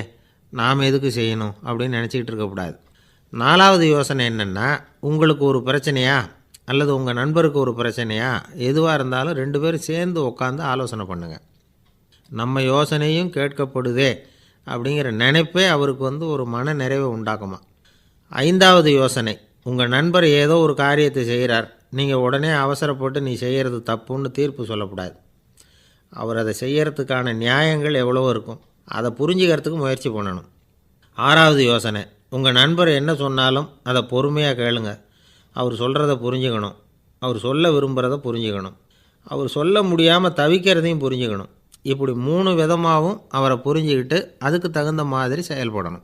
நாம் எதுக்கு செய்யணும் அப்படின்னு நினச்சிக்கிட்டு இருக்கக்கூடாது. நாலாவது யோசனை என்னென்னா, உங்களுக்கு ஒரு பிரச்சனையா அல்லது உங்கள் நண்பருக்கு ஒரு பிரச்சனையா, எதுவாக இருந்தாலும் 2 பேரும் சேர்ந்து உட்காந்து ஆலோசனை பண்ணுங்கள். நம்ம யோசனையும் கேட்கப்படுதே அப்படிங்கிற நினைப்பே அவருக்கு ஒரு மன நிறைவை உண்டாக்குமா. ஐந்தாவது யோசனை, உங்கள் நண்பர் ஏதோ ஒரு காரியத்தை செய்கிறார், நீங்கள் உடனே அவசரப்பட்டு நீ செய்கிறது தப்புன்னு தீர்ப்பு சொல்லக்கூடாது. அவர் அதை செய்கிறதுக்கான நியாயங்கள் எவ்வளோ இருக்கும், அதை புரிஞ்சுக்கிறதுக்கு முயற்சி பண்ணணும். ஆறாவது யோசனை, உங்கள் நண்பர் என்ன சொன்னாலும் அதை பொறுமையாக கேளுங்க. அவர் சொல்கிறத புரிஞ்சுக்கணும், அவர் சொல்ல விரும்புகிறத புரிஞ்சுக்கணும், அவர் சொல்ல முடியாமல் தவிக்கிறதையும் புரிஞ்சுக்கணும். இப்படி 3 விதமாகவும் அவரை புரிஞ்சுக்கிட்டு அதுக்கு தகுந்த மாதிரி செயல்படணும்.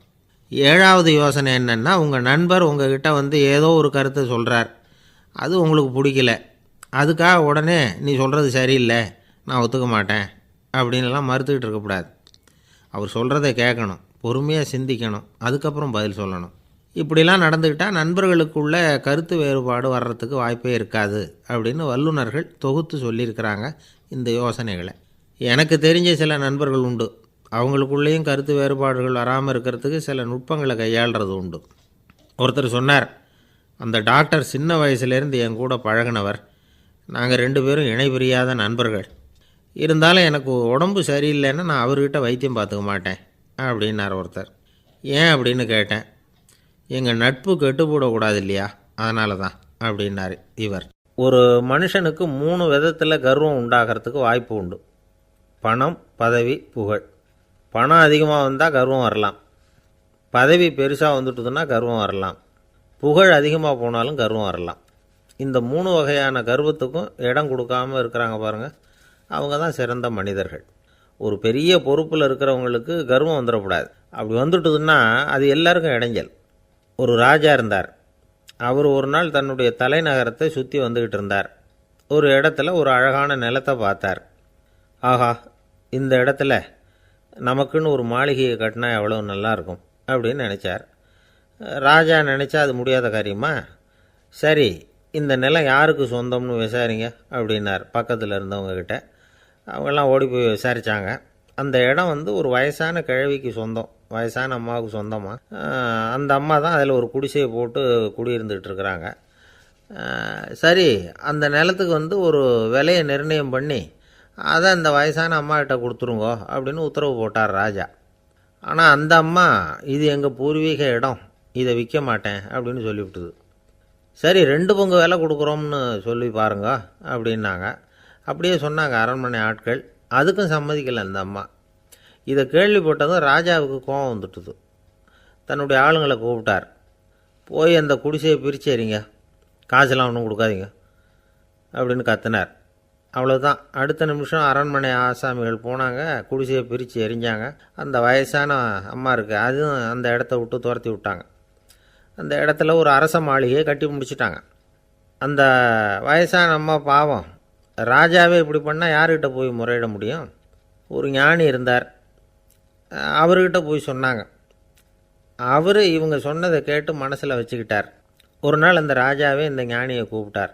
ஏழாவது யோசனை என்னென்னா, உங்கள் நண்பர் உங்ககிட்ட ஏதோ ஒரு கருத்தை சொல்கிறார், அது உங்களுக்கு பிடிக்கல, அதுக்காக உடனே நீ சொல்கிறது சரியில்லை, நான் ஒத்துக்க மாட்டேன் அப்படின்லாம் மறுத்துக்கிட்டு இருக்கக்கூடாது. அவர் சொல்கிறத கேட்கணும், பொறுமையாக சிந்திக்கணும், அதுக்கப்புறம் பதில் சொல்லணும். இப்படிலாம் நடந்துக்கிட்டால் நண்பர்களுக்குள்ள கருத்து வேறுபாடு வர்றதுக்கு வாய்ப்பே இருக்காது அப்படின்னு வல்லுநர்கள் தொகுத்து சொல்லியிருக்கிறாங்க இந்த யோசனைகளை. எனக்கு தெரிஞ்ச சில நண்பர்கள் உண்டு, அவங்களுக்குள்ளேயும் கருத்து வேறுபாடுகள் வராமல் இருக்கிறதுக்கு சில நுட்பங்களை கையாளுறது உண்டு. ஒருத்தர் சொன்னார், அந்த டாக்டர் சின்ன வயசுலேருந்து என் கூட பழகினவர், நாங்கள் 2 பேரும் இணை பிரியாத நண்பர்கள். இருந்தாலும் எனக்கு உடம்பு சரியில்லைன்னா நான் அவர்கிட்ட வைத்தியம் பார்த்துக்க மாட்டேன் அப்படின்னார் ஒருத்தர். ஏன் அப்படின்னு கேட்டேன். எங்கள் நட்பு கெட்டு போடக்கூடாது இல்லையா, அதனால தான் அப்படின்னார் இவர். ஒரு மனுஷனுக்கு 3 விதத்தில் கர்வம் உண்டாகிறதுக்கு வாய்ப்பு உண்டு. பணம், பதவி, புகழ். பணம் அதிகமாக வந்தால் கர்வம் வரலாம், பதவி பெருசாக வந்துட்டுதுன்னா கர்வம் வரலாம், புகழ் அதிகமாக போனாலும் கர்வம் வரலாம். இந்த 3 வகையான கர்வத்துக்கும் இடம் கொடுக்காமல் இருக்கிறாங்க பாருங்கள், அவங்க தான் சிறந்த மனிதர்கள். ஒரு பெரிய பொறுப்பில் இருக்கிறவங்களுக்கு கர்வம் வந்துடக்கூடாது. அப்படி வந்துட்டுதுன்னா அது எல்லாருக்கும் இடைஞ்சல். ஒரு ராஜா இருந்தார். அவர் ஒரு நாள் தன்னுடைய தலைநகரத்தை சுற்றி வந்துக்கிட்டு இருந்தார். ஒரு இடத்துல ஒரு அழகான நிலத்தை பார்த்தார். ஆஹா, இந்த இடத்துல நமக்குன்னு ஒரு மாளிகையை கட்டினா எவ்வளோ நல்லாயிருக்கும் அப்படின்னு நினச்சார். ராஜா நினச்சா அது முடியாத காரியமா? சரி, இந்த நிலம் யாருக்கு சொந்தம்னு விசாரிங்க அப்படின்னார் பக்கத்தில் இருந்தவங்கக்கிட்ட. அவங்கெல்லாம் ஓடி போய் விசாரித்தாங்க. அந்த இடம் ஒரு வயசான கிழவிக்கு சொந்தம், வயசான அம்மாவுக்கு சொந்தமாக. அந்த அம்மா தான் அதில் ஒரு குடிசையை போட்டு குடியிருந்துகிட்டு இருக்கிறாங்க. சரி, அந்த நிலத்துக்கு ஒரு விலையை நிர்ணயம் பண்ணி அதை அந்த வயசான அம்மாக்கிட்ட கொடுத்துருங்கோ அப்படின்னு உத்தரவு போட்டார் ராஜா. ஆனால் அந்த அம்மா, இது எங்கள் பூர்வீக இடம், இதை விற்க மாட்டேன் அப்படின்னு சொல்லிவிட்டுது. சரி, 2 பங்கு விலை கொடுக்குறோம்னு சொல்லி பாருங்க அப்படின்னாங்க. அப்படியே சொன்னாங்க அரண்மனை ஆட்கள். அதுக்கும் சம்மதிக்கலை அந்த அம்மா. இதை கேள்விப்பட்டதும் ராஜாவுக்கு கோபம் வந்துட்டுது. தன்னுடைய ஆளுங்களை கூப்பிட்டார். போய் அந்த குடிசையை பிரித்து எறிங்க, காசெல்லாம் ஒன்றும் கொடுக்காதீங்க அப்படின்னு கத்தினார். அவ்வளோதான். அடுத்த நிமிஷம் அரண்மனை ஆசாமிகள் போனாங்க, குடிசையை பிரித்து எரிஞ்சாங்க. அந்த வயசான அம்மா இருக்குது, அதுவும் அந்த இடத்த விட்டு துரத்தி விட்டாங்க. அந்த இடத்துல ஒரு அரச மாளிகையை கட்டி முடிச்சிட்டாங்க. அந்த வயசான அம்மா பாவம், ராஜாவே இப்படி பண்ணால் யார்கிட்ட போய் முறையிட முடியும்? ஒரு ஞானி இருந்தார், அவர்கிட்ட போய் சொன்னாங்க. அவர் இவங்க சொன்னதை கேட்டு மனசில் வச்சுக்கிட்டார். ஒரு நாள் அந்த ராஜாவே இந்த ஞானியை கூப்பிட்டார்.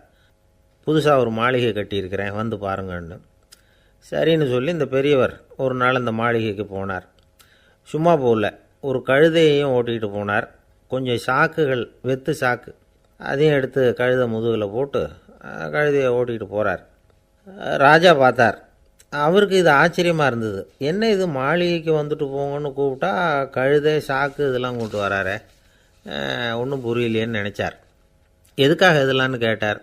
புதுசாக ஒரு மாளிகை கட்டியிருக்கிறேன், வந்து பாருங்கன்னு. சரின்னு சொல்லி இந்த பெரியவர் ஒரு நாள் அந்த மாளிகைக்கு போனார். சும்மா போகல, ஒரு கழுதையையும் ஓட்டிகிட்டு போனார். கொஞ்சம் சாக்குகள், வெத்து சாக்கு, அதையும் எடுத்து கழுதை முதுகில் போட்டு கழுதையை ஓட்டிகிட்டு போகிறார். ராஜா பார்த்தார். அவருக்கு இது ஆச்சரியமாக இருந்தது. என்ன இது, மாளிகைக்கு வந்துட்டு போங்கன்னு கூப்பிட்டா கழுதை சாக்கு இதெல்லாம் கொண்டு வராரே, ஒன்றும் புரியலையேன்னு நினச்சார். எதுக்காக இதெல்லாம்னு கேட்டார்.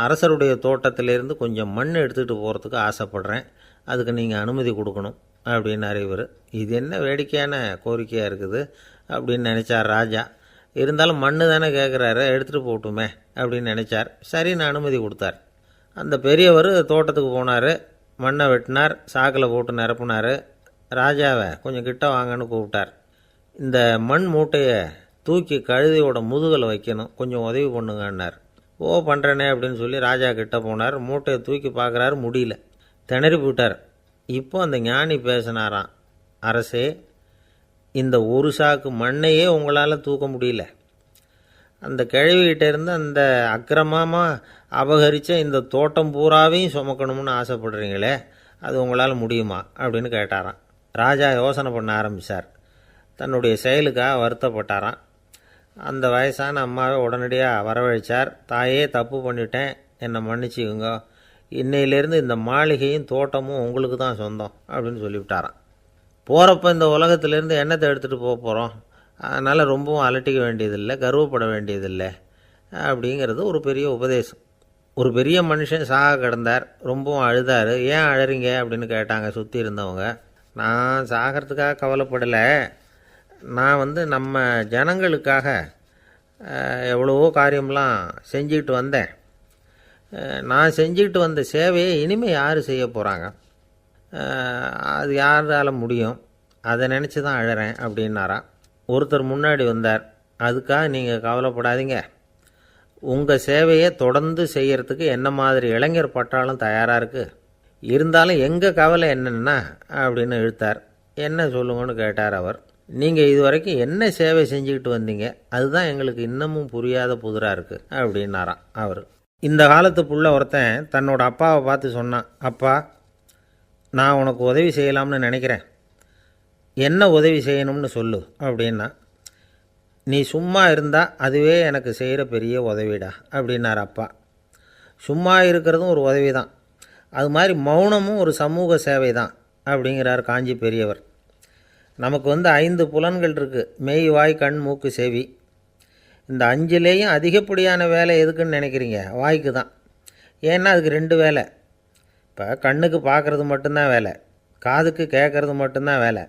அரசருடைய தோட்டத்திலேருந்து கொஞ்சம் மண் எடுத்துகிட்டு போகிறதுக்கு ஆசைப்பட்றேன், அதுக்கு நீங்கள் அனுமதி கொடுக்கணும் அப்படின்னாரு இவர். இது என்ன வேடிக்கையான கோரிக்கையாக இருக்குது அப்படின்னு நினச்சார் ராஜா. இருந்தாலும் மண் தானே கேட்குறாரு, எடுத்துகிட்டு போகட்டுமே அப்படின்னு நினச்சார். சரின்னு அனுமதி கொடுத்தார். அந்த பெரியவர் தோட்டத்துக்கு போனார், மண்ணை வெட்டினார், சாக்கில் போட்டு நிரப்புனார். ராஜாவை கொஞ்சம் கிட்ட வாங்கன்னு கூப்பிட்டார். இந்த மண் மூட்டையை தூக்கி கழுதையோட முதுகில் வைக்கணும், கொஞ்சம் உதவி பண்ணுங்கன்னார். ஓ பண்ணுறேனே அப்படின்னு சொல்லி ராஜா கிட்ட போனார். மூட்டையை தூக்கி பார்க்குறாரு, முடியல, திணறி போயிட்டார். இப்போ அந்த ஞானி பேசினாராம். அரசே, இந்த ஒரு சாக்கு மண்ணையே உங்களால் தூக்க முடியல, அந்த கிழவிகிட்ட இருந்து அந்த அக்கிரமமாக அபகரித்த இந்த தோட்டம் பூராவையும் சுமக்கணும்னு ஆசைப்படுறீங்களே, அது உங்களால் முடியுமா அப்படின்னு கேட்டாராம். ராஜா யோசனை பண்ண ஆரம்பித்தார். தன்னுடைய செயலுக்காக வருத்தப்பட்டாராம். அந்த வயசான அம்மாவை உடனடியாக வரவழைச்சார். தாயே, தப்பு பண்ணிட்டேன், என்னை மன்னிச்சுக்குங்க, இன்னையிலேருந்து இந்த மாளிகையும் தோட்டமும் உங்களுக்கு தான் சொந்தம் அப்படின்னு சொல்லிவிட்டாராம். போகிறப்ப இந்த உலகத்திலேருந்து எண்ணத்தை எடுத்துகிட்டு போக போகிறோம், அதனால் ரொம்பவும் அலட்டிக்க வேண்டியதில்லை, கர்வப்பட வேண்டியதில்லை அப்படிங்கிறது ஒரு பெரிய உபதேசம். ஒரு பெரிய மனுஷன் சாக கிடந்தார், ரொம்பவும் அழுதார். ஏன் அழறீங்க அப்படின்னு கேட்டாங்க சுற்றி இருந்தவங்க. நான் சாகிறதுக்காக கவலைப்படலை, நான் நம்ம ஜனங்களுக்காக எவ்வளவோ காரியம்லாம் செஞ்சுக்கிட்டு வந்தேன். நான் செஞ்சுக்கிட்டு வந்த சேவையை இனிமேல் யார் செய்ய போகிறாங்க, அது யாரால் முடியும், அதை நினச்சி தான் அழறேன் அப்படின்னாராம். ஒருத்தர் முன்னாடி வந்தார். அதுக்காக நீங்கள் கவலைப்படாதீங்க, உங்கள் சேவையை தொடர்ந்து செய்கிறதுக்கு என்ன மாதிரி இளைஞர் பட்டாலும் தயாராக இருக்குது, இருந்தாலும் எங்கள் கவலை என்னென்னா அப்படின்னு இழுத்தார். என்ன சொல்லுங்கன்னு கேட்டார் அவர். நீங்கள் இது வரைக்கும் என்ன சேவை செஞ்சுக்கிட்டு வந்தீங்க, அதுதான் எங்களுக்கு இன்னமும் புரியாத புதிராக இருக்குது அப்படின்னாராம் அவர். இந்த காலத்து புள்ள ஒருத்தன் தன்னோட அப்பாவை பார்த்து சொன்னான், அப்பா, நான் உனக்கு உதவி செய்யலாம்னு நினைக்கிறேன், என்ன உதவி செய்யணும்னு சொல்லு அப்படின்னா. நீ சும்மா இருந்தால் அதுவே எனக்கு செய்கிற பெரிய உதவிடா அப்படின்னார் அப்பா. சும்மா இருக்கிறதும் ஒரு உதவி தான், அது மாதிரி மௌனமும் ஒரு சமூக சேவை தான் அப்படிங்கிறார் காஞ்சி பெரியவர். நமக்கு 5 புலன்கள் இருக்குது, மெய், வாய், கண், மூக்கு, செவி. இந்த 5லேயும் அதிகப்படியான வேலை எதுக்குன்னு நினைக்கிறீங்க? வாய்க்கு தான். ஏன்னா அதுக்கு 2 வேலை. இப்போ கண்ணுக்கு பார்க்குறது மட்டும்தான் வேலை, காதுக்கு கேட்குறது மட்டும்தான் வேலை,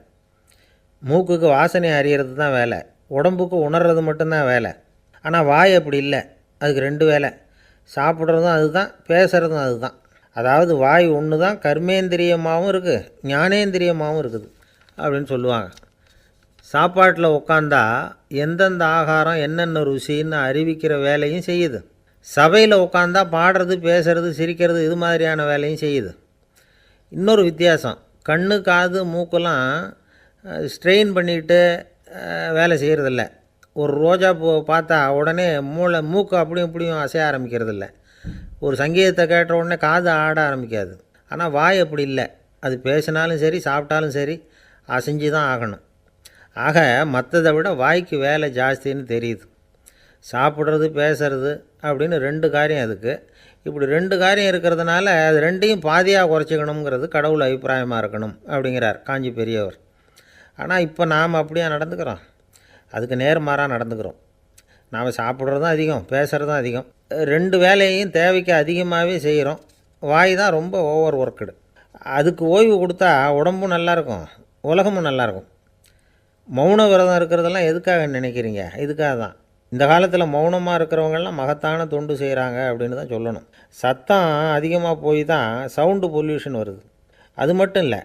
மூக்குக்கு வாசனை அறியறது தான் வேலை, உடம்புக்கு உணர்றது மட்டும்தான் வேலை. ஆனால் வாய் அப்படி இல்லை, அதுக்கு 2 வேலை, சாப்பிட்றதும் அதுதான், பேசுகிறதும் அதுதான். அதாவது வாய் ஒன்று தான் கர்மேந்திரியமாகவும் இருக்குது, ஞானேந்திரியமாகவும் இருக்குது அப்படின்னு சொல்லுவாங்க. சாப்பாட்டில் உட்காந்தா எந்தெந்த ஆகாரம் என்னென்ன ருசின்னு அறிவிக்கிற வேலையும் செய்யுது. சபையில் உட்காந்தா பாடுறது, பேசுறது, சிரிக்கிறது, இது மாதிரியான வேலையும் செய்யுது. இன்னொரு வித்தியாசம், கண்ணு, காது, மூக்கெல்லாம் ஸ்ட்ரெயின் பண்ணிக்கிட்டு வேலை செய்கிறதில்ல. ஒரு ரோஜா பூ பார்த்தா உடனே மூக்கு அப்படியும் இப்படியும் அசைய ஆரம்பிக்கிறதில்ல. ஒரு சங்கீதத்தை கேட்ட உடனே காது ஆட ஆரம்பிக்காது. ஆனால் வாய் அப்படி இல்லை, அது பேசினாலும் சரி சாப்பிட்டாலும் சரி அசைஞ்சு தான் ஆகணும். ஆக மற்றதை விட வாய்க்கு வேலை ஜாஸ்தின்னு தெரியுது. சாப்பிட்றது, பேசுறது அப்படின்னு 2 காரியம் அதுக்கு. இப்படி 2 காரியம் இருக்கிறதுனால அது 2ஐயும் பாதியாக குறைச்சிக்கணுங்கிறது கடவுள் அபிப்பிராயமாக இருக்கணும் அப்படிங்கிறார் காஞ்சி பெரியவர். ஆனால் இப்போ நாம் அப்படியே நடந்துக்கிறோம், அதுக்கு நேர்மாறாக நடந்துக்கிறோம். நாம் சாப்பிட்றதும் அதிகம், பேசுகிறதும் அதிகம், 2 வேலையையும் தேவைக்கு அதிகமாகவே செய்கிறோம். வாய் தான் ரொம்ப ஓவர் ஒர்க்குடு. அதுக்கு ஓய்வு கொடுத்தா உடம்பும் நல்லாயிருக்கும், உலகமும் நல்லாயிருக்கும். மௌன விரதம் இருக்கிறதெல்லாம் எதுக்காக நினைக்கிறீங்க? இதுக்காக தான். இந்த காலத்தில் மௌனமாக இருக்கிறவங்கெல்லாம் மகத்தான தொண்டு செய்கிறாங்க அப்படின்னு தான் சொல்லணும். சத்தம் அதிகமாக போய் தான் சவுண்டு பொல்யூஷன் வருது. அது மட்டும் இல்லை,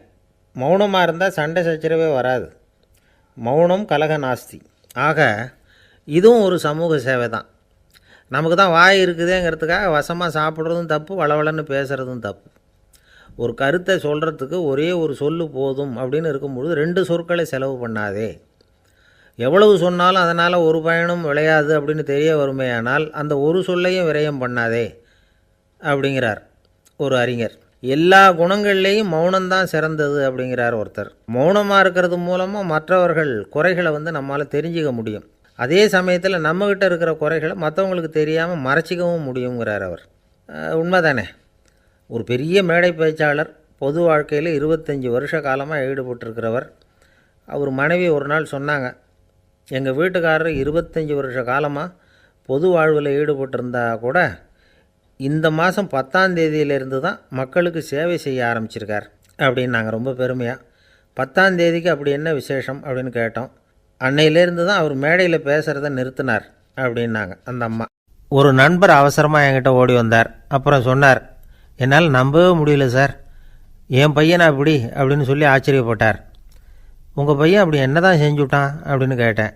மௌனமாக இருந்தால் சண்டை சச்சரவே வராது. மௌனம் கலக நாஸ்தி. ஆக இதுவும் ஒரு சமூக சேவை தான். நமக்கு தான் வாய் இருக்குதேங்கிறதுக்காக வசமாக சாப்பிட்றதும் தப்பு, வளவளன்னு பேசுகிறதும் தப்பு. ஒரு கருத்தை சொல்கிறதுக்கு ஒரே ஒரு சொல்லு போதும் அப்படின்னு இருக்கும்பொழுது 2 சொற்களை செலவு பண்ணாதே. எவ்வளவு சொன்னாலும் அதனால் ஒரு பயனும் விளையாது அப்படின்னு தெரிய வருமேயானால் அந்த ஒரு சொல்லையும் விரயம் பண்ணாதே அப்படிங்கிறார் ஒரு அறிஞர். எல்லா குணங்கள்லேயும் மௌனம்தான் சிறந்தது அப்படிங்கிறார் ஒருத்தர். மௌனமாக இருக்கிறது மூலமாக மற்றவர்கள் குறைகளை நம்மால் தெரிஞ்சிக்க முடியும். அதே சமயத்தில் நம்மக்கிட்ட இருக்கிற குறைகளை மற்றவங்களுக்கு தெரியாமல் மறைச்சிக்கவும் முடியுங்கிறார் அவர். உண்மைதானே? ஒரு பெரிய மேடை பேச்சாளர், பொது வாழ்க்கையில் 25 வருஷ காலமாக ஈடுபட்டிருக்கிறவர். அவர் மனைவி ஒரு நாள் சொன்னாங்க, எங்கள் வீட்டுக்காரர் 25 வருஷ காலமாக பொது வாழ்வில் ஈடுபட்டிருந்தா கூட இந்த மாதம் 10ஆம் தேதியிலேருந்து தான் மக்களுக்கு சேவை செய்ய ஆரம்பிச்சிருக்கார் அப்படின்னு நாங்கள் ரொம்ப பெருமையாக. 10ஆம் தேதிக்கு அப்படி என்ன விசேஷம் அப்படின்னு கேட்டோம். அன்னையிலேருந்து தான் அவர் மேடையில் பேசுகிறத நிறுத்தினார் அப்படின்னாங்க அந்த அம்மா. ஒரு நண்பர் அவசரமாக என்கிட்ட ஓடி வந்தார். அப்புறம் சொன்னார், என்னால் நம்பவே முடியல சார், என் பையனை அப்படி அப்படின்னு சொல்லி ஆச்சரியப்பட்டார். உங்கள் பையன் அப்படி என்ன தான் செஞ்சுட்டான் அப்படின்னு கேட்டேன்.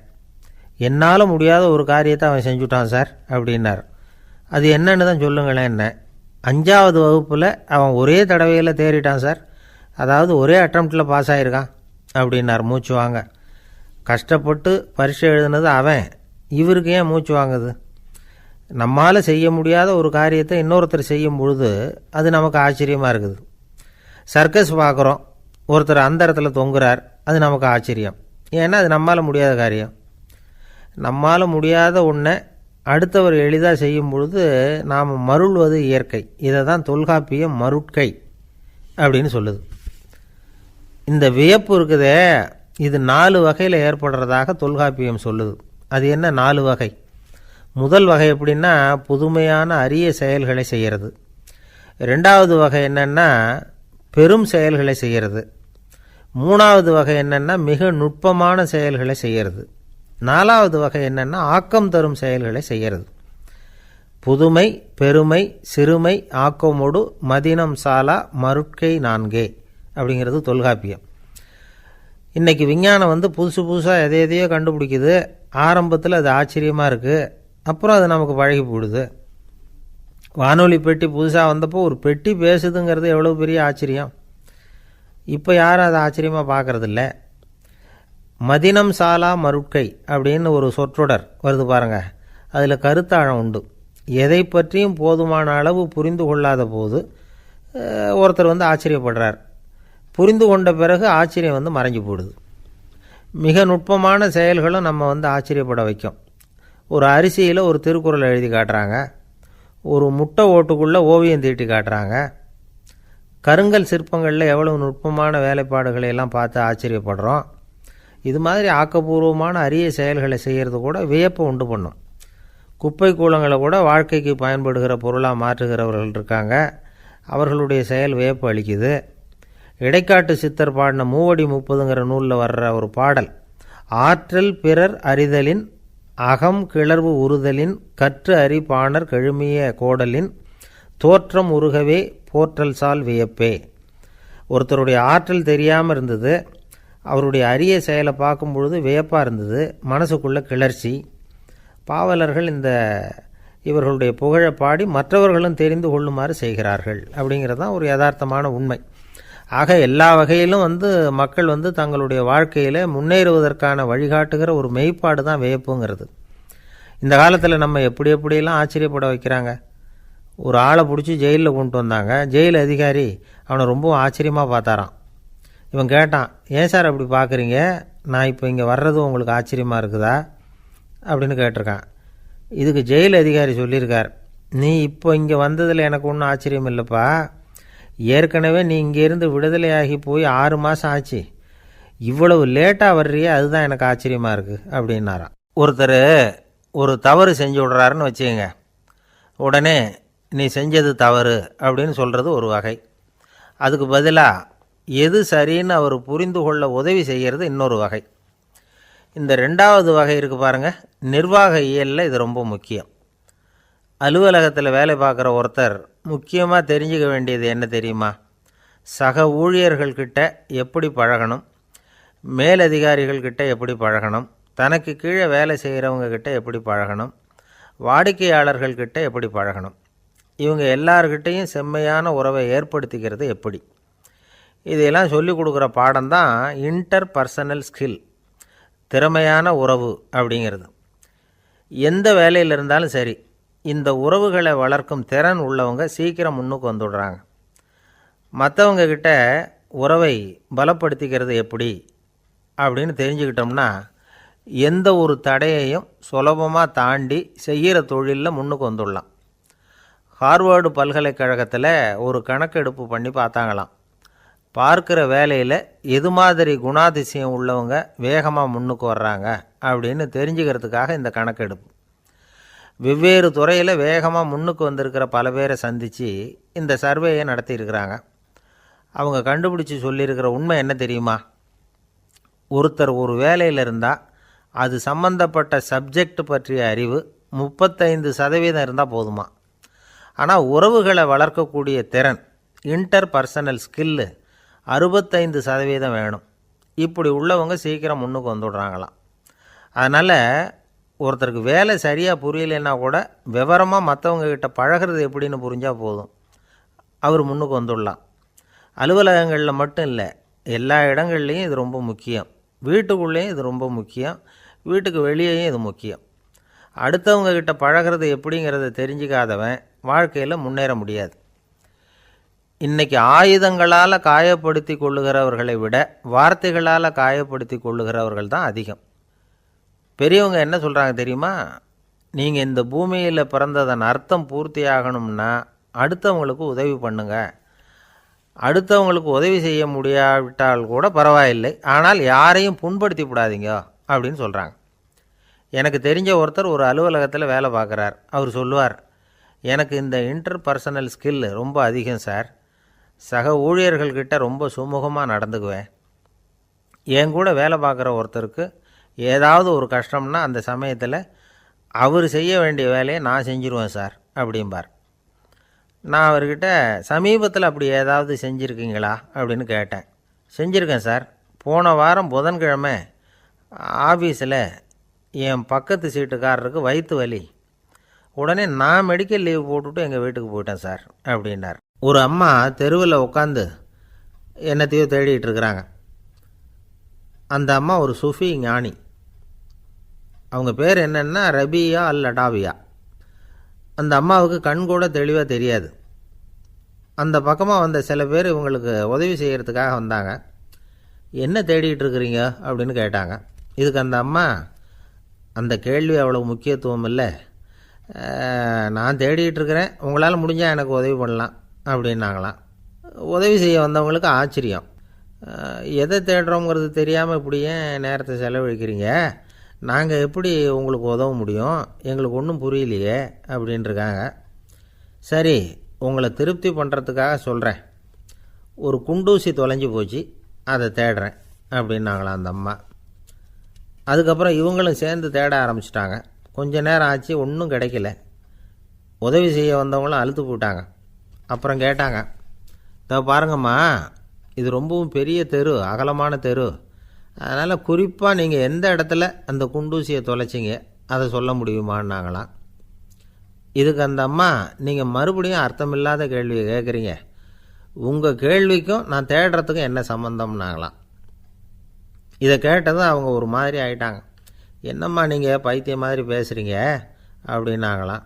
என்னால் முடியாத ஒரு காரியத்தை அவன் செஞ்சுட்டான் சார் அப்படின்னார். அது என்னன்னு தான் சொல்லுங்களேன். என்ன 5ஆவது வகுப்பில் அவன் ஒரே தடவையில் தேறிட்டான் சார், அதாவது ஒரே அட்டம்ப்டில் பாஸ் ஆகிருக்கான் அப்படின்னார் மூச்சு வாங்க. கஷ்டப்பட்டு பரீட்சை எழுதுனது அவன், இவருக்கு ஏன் மூச்சு வாங்குது? நம்மால் செய்ய முடியாத ஒரு காரியத்தை இன்னொருத்தர் செய்யும் பொழுது அது நமக்கு ஆச்சரியமாக இருக்குது. சர்க்கஸ் பார்க்குறோம், ஒருத்தர் அந்த இடத்துல தொங்குறார், அது நமக்கு ஆச்சரியம். ஏன்னா அது நம்மால் முடியாத காரியம். நம்மால் முடியாத ஒன்றை அடுத்தவர் எளிதாக செய்யும் பொழுது நாம் மருள்வது இயற்கை. இதை தான் தொல்காப்பியம் மருட்கை அப்படின்னு சொல்லுது. இந்த வியப்பு இருக்குதே, இது 4 வகையில் ஏற்படுறதாக தொல்காப்பியம் சொல்லுது. அது என்ன 4 வகை? முதல் வகை எப்படின்னா புதுமையான அரிய செயல்களை செய்கிறது. 2வது வகை என்னென்னா பெரும் செயல்களை செய்கிறது. 3வது வகை என்னென்னா மிக நுட்பமான செயல்களை செய்கிறது. 4வது வகை என்னென்னா ஆக்கம் தரும் செயல்களை செய்கிறது. புதுமை, பெருமை, சிறுமை, ஆக்கமோடு மதினம் சாலா மருட்கை 4 அப்படிங்கிறது தொல்காப்பியம். இன்றைக்கி விஞ்ஞானம் புதுசு புதுசாக எதையோ கண்டுபிடிக்குது. ஆரம்பத்தில் அது ஆச்சரியமாக இருக்குது, அப்புறம் அது நமக்கு பழகி போடுது. வானொலி பெட்டி புதுசாக வந்தப்போ ஒரு பெட்டி பேசுதுங்கிறது எவ்வளோ பெரிய ஆச்சரியம். இப்போ யாரும் அதை ஆச்சரியமாக பார்க்குறதில்ல. மதினம் சாலா மருட்கை அப்படின்னு ஒரு சொற்றொடர் வருது பாருங்கள், அதில் கருத்தாழம் உண்டு. எதை பற்றியும் போதுமான அளவு புரிந்து கொள்ளாத போது ஒருத்தர் ஆச்சரியப்படுறார். புரிந்து கொண்ட பிறகு ஆச்சரியம் மறைஞ்சு போடுது. மிக நுட்பமான செயல்களும் நம்ம ஆச்சரியப்பட வைக்கும். ஒரு அரிசியில் ஒரு திருக்குறள் எழுதி காட்டுறாங்க, ஒரு முட்டை ஓட்டுக்குள்ளே ஓவியம் தீட்டி காட்டுறாங்க. கருங்கல் சிற்பங்களில் எவ்வளவு நுட்பமான வேலைப்பாடுகளை எல்லாம் பார்த்து ஆச்சரியப்படுறோம். இது மாதிரி ஆக்கப்பூர்வமான அரிய செயல்களை செய்கிறது கூட வியப்பை உண்டு பண்ணும். குப்பை கூலங்களை கூட வாழ்க்கைக்கு பயன்படுகிற பொருளாக மாற்றுகிறவர்கள் இருக்காங்க. அவர்களுடைய செயல் வியப்பு அளிக்குது. இடைக்காட்டு சித்தர் பாடின 30 நூலில் வர்ற ஒரு பாடல், ஆற்றல் பிறர் அறிதலின் அகம் கிளர்வு உறுதலின் கற்று அறி பாணர் கழுமிய கோடலின் தோற்றம் உருகவே போற்றல் சால் வியப்பே. ஒருத்தருடைய ஆற்றல் தெரியாமல் இருந்தது, அவருடைய அரிய செயலை பார்க்கும் பொழுது வியப்பாக இருந்தது, மனசுக்குள்ளே கிளர்ச்சி. பாவலர்கள் இவர்களுடைய புகழை பாடி மற்றவர்களும் தெரிந்து கொள்ளுமாறு செய்கிறார்கள் அப்படிங்கிறது தான் ஒரு யதார்த்தமான உண்மை. ஆக எல்லா வகையிலும் மக்கள் தங்களுடைய வாழ்க்கையில் முன்னேறுவதற்கான வழிகாட்டுகிற ஒரு மெய்ப்பாடு தான் வியப்புங்கிறது. இந்த காலத்தில் நம்ம எப்படியெல்லாம் ஆச்சரியப்பட வைக்கிறாங்க. ஒரு ஆளை பிடிச்சி ஜெயிலில் கொண்டு வந்தாங்க. ஜெயில் அதிகாரி அவனை ரொம்ப ஆச்சரியமாக பார்த்தாரான். இவன் கேட்டான், ஏன் சார் அப்படி பார்க்குறீங்க, நான் இப்போ இங்கே வர்றது உங்களுக்கு ஆச்சரியமாக இருக்குதா அப்படின்னு கேட்டிருக்கான். இதுக்கு ஜெயில் அதிகாரி சொல்லியிருக்கார், நீ இப்போ இங்கே வந்ததில் எனக்கு ஒன்றும் ஆச்சரியம் இல்லைப்பா, ஏற்கனவே நீ இங்கேருந்து விடுதலையாகி போய் 6 மாதம் ஆச்சு, இவ்வளவு லேட்டாக வர்றியே அதுதான் எனக்கு ஆச்சரியமாக இருக்குது அப்படின்னாராம். ஒருத்தர் ஒரு தவறு செஞ்சு விட்றாருன்னு வச்சுக்கோங்க, உடனே நீ செஞ்சது தவறு அப்படின்னு சொல்கிறது ஒரு வகை. அதுக்கு பதிலாக எது சரின்னு அவர் புரிந்து கொள்ள உதவி செய்கிறது இன்னொரு வகை. இந்த 2வது வகை இருக்குது பாருங்கள், நிர்வாக இயலில் இது ரொம்ப முக்கியம். அலுவலகத்தில் வேலை பார்க்குற ஒருத்தர் முக்கியமாக தெரிஞ்சுக்க வேண்டியது என்ன தெரியுமா? சக ஊழியர்கள்கிட்ட எப்படி பழகணும், மேலதிகாரிகள்கிட்ட எப்படி பழகணும், தனக்கு கீழே வேலை செய்கிறவங்கக்கிட்ட எப்படி பழகணும், வாடிக்கையாளர்கள்கிட்ட எப்படி பழகணும், இவங்க எல்லார்கிட்டையும் செம்மையான உறவை ஏற்படுத்திக்கிறது எப்படி. இதையெல்லாம் சொல்லிக் கொடுக்குற பாடம் தான் இன்டர் பர்சனல் ஸ்கில், திறமையான உறவு அப்படிங்கிறது. எந்த வேலையில் இருந்தாலும் சரி, இந்த உறவுகளை வளர்க்கும் திறன் உள்ளவங்க சீக்கிரம் முன்னுக்கு வந்துடுறாங்க. மற்றவங்க கிட்ட உறவை பலப்படுத்திக்கிறது எப்படி அப்படின்னு தெரிஞ்சுக்கிட்டோம்னா எந்த ஒரு தடையையும் சுலபமாக தாண்டி செய்கிற தொழிலில் முன்னுக்கு வந்துடலாம். ஹார்வர்டு பல்கலைக்கழகத்தில் ஒரு கணக்கெடுப்பு பண்ணி பார்த்தாங்களாம். பார்க்குற வேலையில் எது மாதிரி குணாதிசயம் உள்ளவங்க வேகமாக முன்னுக்கு வர்றாங்க அப்படின்னு தெரிஞ்சுக்கிறதுக்காக இந்த கணக்கெடுப்பு. வெவ்வேறு துறையில் வேகமாக முன்னுக்கு வந்திருக்கிற பல பேரை சந்தித்து இந்த சர்வேயை நடத்தியிருக்கிறாங்க. அவங்க கண்டுபிடிச்சி சொல்லியிருக்கிற உண்மை என்ன தெரியுமா? ஒருத்தர் ஒரு வேலையில் இருந்தால் அது சம்பந்தப்பட்ட சப்ஜெக்ட் பற்றிய அறிவு 35% இருந்தால் போதுமா. ஆனால் உறவுகளை வளர்க்கக்கூடிய திறன், இன்டர் பர்சனல் ஸ்கில்லு 65% வேணும். இப்படி உள்ளவங்க சீக்கிரம் முன்னுக்கு வந்துடுறாங்களாம். அதனால் ஒருத்தருக்கு வேலை சரியாக புரியலைன்னா கூட விவரமாக மற்றவங்கக்கிட்ட பழகிறது எப்படின்னு புரிஞ்சால் போதும், அவர் முன்னுக்கு வந்துடலாம். அலுவலகங்களில் மட்டும் இல்லை, எல்லா இடங்கள்லேயும் இது ரொம்ப முக்கியம். வீட்டுக்குள்ளேயும் இது ரொம்ப முக்கியம், வீட்டுக்கு வெளியேயும் இது முக்கியம். அடுத்தவங்கக்கிட்ட பழகிறது எப்படிங்கிறத தெரிஞ்சிக்காதவன் வாழ்க்கையில் முன்னேற முடியாது. இன்றைக்கி ஆயுதங்களால் காயப்படுத்தி கொள்ளுகிறவர்களை விட வார்த்தைகளால் காயப்படுத்தி கொள்ளுகிறவர்கள் தான் அதிகம். பெரியவங்க என்ன சொல்கிறாங்க தெரியுமா? நீங்கள் இந்த பூமியில் பிறந்ததன் அர்த்தம் பூர்த்தியாகணும்னா அடுத்தவங்களுக்கு உதவி பண்ணுங்க. அடுத்தவங்களுக்கு உதவி செய்ய முடியாவிட்டால் கூட பரவாயில்லை, ஆனால் யாரையும் புண்படுத்தி விடாதீங்க அப்படின்னு சொல்கிறாங்க. எனக்கு தெரிஞ்ச ஒருத்தர் ஒரு அலுவலகத்தில் வேலை பார்க்குறார். அவர் சொல்லுவார், எனக்கு இந்த இன்டர் பர்சனல் ஸ்கில் ரொம்ப அதிகம் சார். சக ஊழியர்கள்கிட்ட ரொம்ப சுமூகமாக நடந்துக்குவேன். என் கூட வேலை பார்க்குற ஒருத்தருக்கு ஏதாவது ஒரு கஷ்டம்னா அந்த சமயத்தில் அவர் செய்ய வேண்டிய வேலையை நான் செஞ்சுருவேன் சார் அப்படிம்பார். நான் அவர்கிட்ட சமீபத்தில் அப்படி ஏதாவது செஞ்சுருக்கீங்களா அப்படின்னு கேட்டேன். செஞ்சுருக்கேன் சார். போன வாரம் புதன்கிழமை ஆஃபீஸில் என் பக்கத்து சீட்டுக்காரருக்கு வயிற்று வலி. உடனே நான் மெடிக்கல் லீவ் போட்டுவிட்டு எங்கள் வீட்டுக்கு போயிட்டேன் சார் அப்படின்னார். ஒரு அம்மா தெருவில் உட்காந்து என்னத்தையோ தேடிட்டு இருக்கிறாங்க. அந்த அம்மா ஒரு சுஃபி ஞானி. அவங்க பேர் என்னென்னா ரபியா அல் அடாவியா. அந்த அம்மாவுக்கு கண் கூட தெளிவாக தெரியாது. அந்த பக்கமாக வந்த சில பேர் இவங்களுக்கு உதவி செய்கிறதுக்காக வந்தாங்க. என்ன தேடிகிட்டு இருக்கிறீங்க அப்படின்னு கேட்டாங்க. இதுக்கு அந்த அம்மா, அந்த கேள்வி அவ்வளோ முக்கியத்துவம் இல்லை, நான் தேடிகிட்டு இருக்கிறேன், உங்களால் முடிஞ்சால் எனக்கு உதவி பண்ணலாம் அப்படின்னாங்களாம். உதவி செய்ய வந்தவங்களுக்கு ஆச்சரியம். எதை தேடுறோங்கிறது தெரியாமல் இப்படி ஏன் நேரத்தை செலவழிக்கிறீங்க? நாங்கள் எப்படி உங்களுக்கு உதவ முடியும்? எங்களுக்கு ஒன்றும் புரியலையே அப்படின்ட்டுருக்காங்க. சரி, உங்களை திருப்தி பண்ணுறதுக்காக சொல்கிறேன். ஒரு குண்டூசி தொலைஞ்சி போச்சு, அதை தேடுறேன் அப்படின்னாங்களாம் அந்த அம்மா. அதுக்கப்புறம் இவங்களும் சேர்ந்து தேட ஆரம்பிச்சிட்டாங்க. கொஞ்ச நேரம் ஆச்சு, ஒன்றும் கிடைக்கல. உதவி செய்ய வந்தவங்களும் அழுத்து போட்டாங்க. அப்புறம் கேட்டாங்க, இதை பாருங்கம்மா, இது ரொம்பவும் பெரிய தெரு, அகலமான தெரு. அதனால் குறிப்பாக நீங்கள் எந்த இடத்துல அந்த குண்டூசியை தொலைச்சிங்க அதை சொல்ல முடியுமான்னாங்களாம். இதுக்கு அந்த அம்மா, நீங்கள் மறுபடியும் அர்த்தமில்லாத கேள்வியை கேட்குறீங்க, உங்கள் கேள்விக்கும் நான் தேடுறதுக்கும் என்ன சம்மந்தம்னாங்களாம். இதை கேட்டதும் அவங்க ஒரு மாதிரி ஆகிட்டாங்க. என்னம்மா நீங்கள் பைத்தியம் மாதிரி பேசுகிறீங்க அப்படின்னாங்களாம்.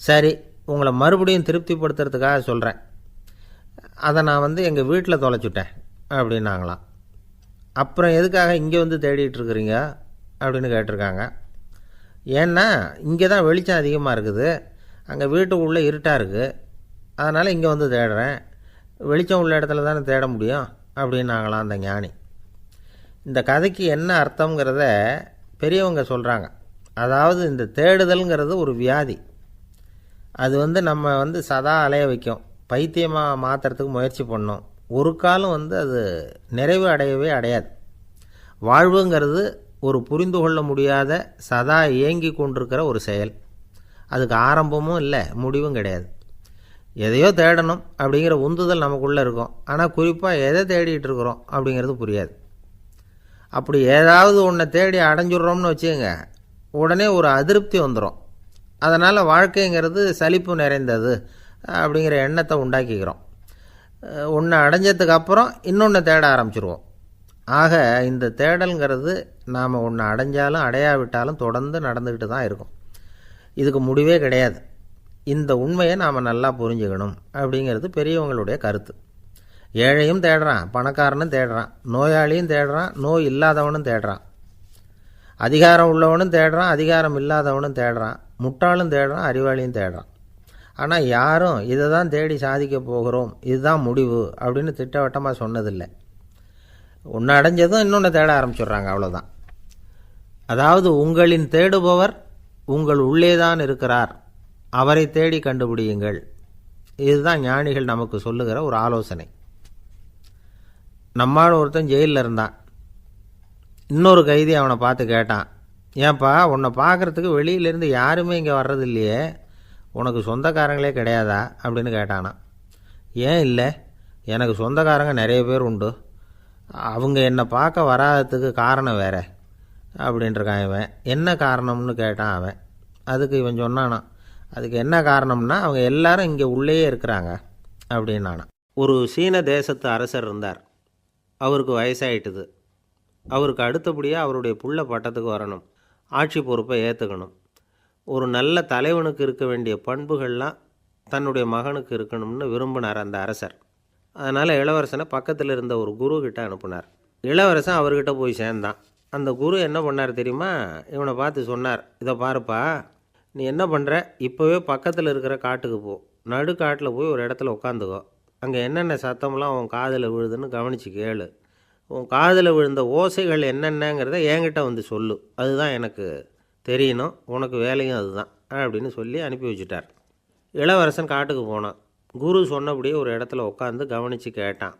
சரி, உங்களை மறுபடியும் திருப்திப்படுத்துறதுக்காக சொல்கிறேன். அதை நான் எங்கள் வீட்டில் தொலைச்சுட்டேன் அப்படின்னாங்களாம். அப்புறம் எதுக்காக இங்கே தேடிட்டு இருக்கிறீங்க அப்படின்னு கேட்டிருக்காங்க. ஏன்னா இங்கே தான் வெளிச்சம் அதிகமாக இருக்குது, அங்கே வீட்டுக்குள்ளே இருட்டாக இருக்குது, அதனால் இங்கே தேடுறேன். வெளிச்சம் உள்ள இடத்துல தானே தேட முடியும் அப்படின்னாங்களாம் அந்த ஞானி. இந்த கதைக்கு என்ன அர்த்தங்கிறத பெரியவங்க சொல்கிறாங்க. அதாவது இந்த தேடுதல்ங்கிறது ஒரு வியாதி. அது நம்ம சதா அலைய வைக்கும், பைத்தியமாக மாற்றுறதுக்கு முயற்சி பண்ணோம். ஒரு காலம் அது நிறைவு அடையவே அடையாது. வாழ்வுங்கிறது ஒரு புரிந்து கொள்ள முடியாத சதா இயங்கி கொண்டிருக்கிற ஒரு செயல். அதுக்கு ஆரம்பமும் இல்லை, முடிவும் கிடையாது. எதையோ தேடணும் அப்படிங்கிற உந்துதல் நமக்குள்ளே இருக்கும், ஆனால் குறிப்பாக எதை தேடிட்டு இருக்கிறோம் அப்படிங்கிறது புரியாது. அப்படி ஏதாவது ஒன்றை தேடி அடைஞ்சிட்றோம்னு வச்சுக்கோங்க, உடனே ஒரு அதிருப்தி வந்துடும். அதனால் வாழ்க்கைங்கிறது சலிப்பு நிறைந்தது அப்படிங்கிற எண்ணத்தை உண்டாக்கிக்கிறோம். ஒன்று அடைஞ்சதுக்கு அப்புறம் இன்னொன்று தேட ஆரம்பிச்சிருவோம். ஆக இந்த தேடல்ங்கிறது நாம் ஒன்று அடைஞ்சாலும் அடையாவிட்டாலும் தொடர்ந்து நடந்துக்கிட்டு தான் இருக்கும். இதுக்கு முடிவே கிடையாது. இந்த உண்மையை நாம் நல்லா புரிஞ்சுக்கணும் அப்படிங்கிறது பெரியவங்களுடைய கருத்து. ஏழையும் தேடுறான், பணக்காரனும் தேடுறான், நோயாளியும் தேடுறான், நோய் இல்லாதவனும் தேடுறான், அதிகாரம் உள்ளவனும் தேடுறான், அதிகாரம் இல்லாதவனும் தேடுறான், முட்டாளும் தேடுறான், அறிவாளியும் தேடுறான். ஆனால் யாரும் இதை தான் தேடி சாதிக்க போகிறோம், இதுதான் முடிவு அப்படின்னு திட்டவட்டமாக சொன்னதில்லை. ஒன்று அடைஞ்சதும் இன்னொன்று தேட ஆரம்பிச்சிடுறாங்க, அவ்வளோதான். அதாவது உங்களின் தேடுபவர் உங்கள் உள்ளேதான் இருக்கிறார், அவரை தேடி கண்டுபிடியுங்கள். இதுதான் ஞானிகள் நமக்கு சொல்லுகிற ஒரு ஆலோசனை. நம்மால் ஒருத்தன் ஜெயிலில் இருந்தான். இன்னொரு கைதி அவனை பார்த்து கேட்டான், ஏன்பா உன்னை பார்க்குறதுக்கு வெளியிலேருந்து யாருமே இங்கே வர்றது இல்லையே, உனக்கு சொந்தக்காரங்களே கிடையாதா அப்படின்னு கேட்டானா. ஏன் இல்லை, எனக்கு சொந்தக்காரங்க நிறைய பேர் உண்டு, அவங்க என்னை பார்க்க வராததுக்கு காரணம் வேற அப்படின்ட்டுருக்கான் இவன். என்ன காரணம்னு கேட்டான் அவன். அதுக்கு இவன் சொன்னானா, அதுக்கு என்ன காரணம்னா அவங்க எல்லாரும் இங்கே உள்ளேயே இருக்கிறாங்க அப்படின்னானா. ஒரு சீன தேசத்து அரசர் இருந்தார். அவருக்கு வயசாயிட்டுது. அவருக்கு அடுத்தபடியாக அவருடைய புள்ள பட்டத்துக்கு வரணும், ஆட்சி பொறுப்பை ஏற்றுக்கணும். ஒரு நல்ல தலைவனுக்கு இருக்க வேண்டிய பண்புகள்லாம் தன்னுடைய மகனுக்கு இருக்கணும்னு விரும்பினார் அந்த அரசர். அதனால் இளவரசனை பக்கத்தில் இருந்த ஒரு குரு கிட்ட அனுப்புனார். இளவரசன் அவர்கிட்ட போய் சேர்ந்தான். அந்த குரு என்ன பண்ணார் தெரியுமா, இவனை பார்த்து சொன்னார், இதை பாருப்பா, நீ என்ன பண்ணுற, இப்போவே பக்கத்தில் இருக்கிற காட்டுக்கு போ, நடுக்காட்டில் போய் ஒரு இடத்துல உட்காந்துக்கோ, அங்கே என்னென்ன சத்தம்லாம் உன் காதில் விழுதுன்னு கவனித்து கேளு, உன் காதில் விழுந்த ஓசைகள் என்னென்னங்கிறத என்கிட்ட வந்து சொல்லு, அதுதான் எனக்கு தெரியணும், உனக்கு வேலையும் அதுதான் அப்படின்னு சொல்லி அனுப்பி வச்சுட்டார். இளவரசன் காட்டுக்கு போனான். குரு சொன்னபடியே ஒரு இடத்துல உட்காந்து கவனித்து கேட்டான்.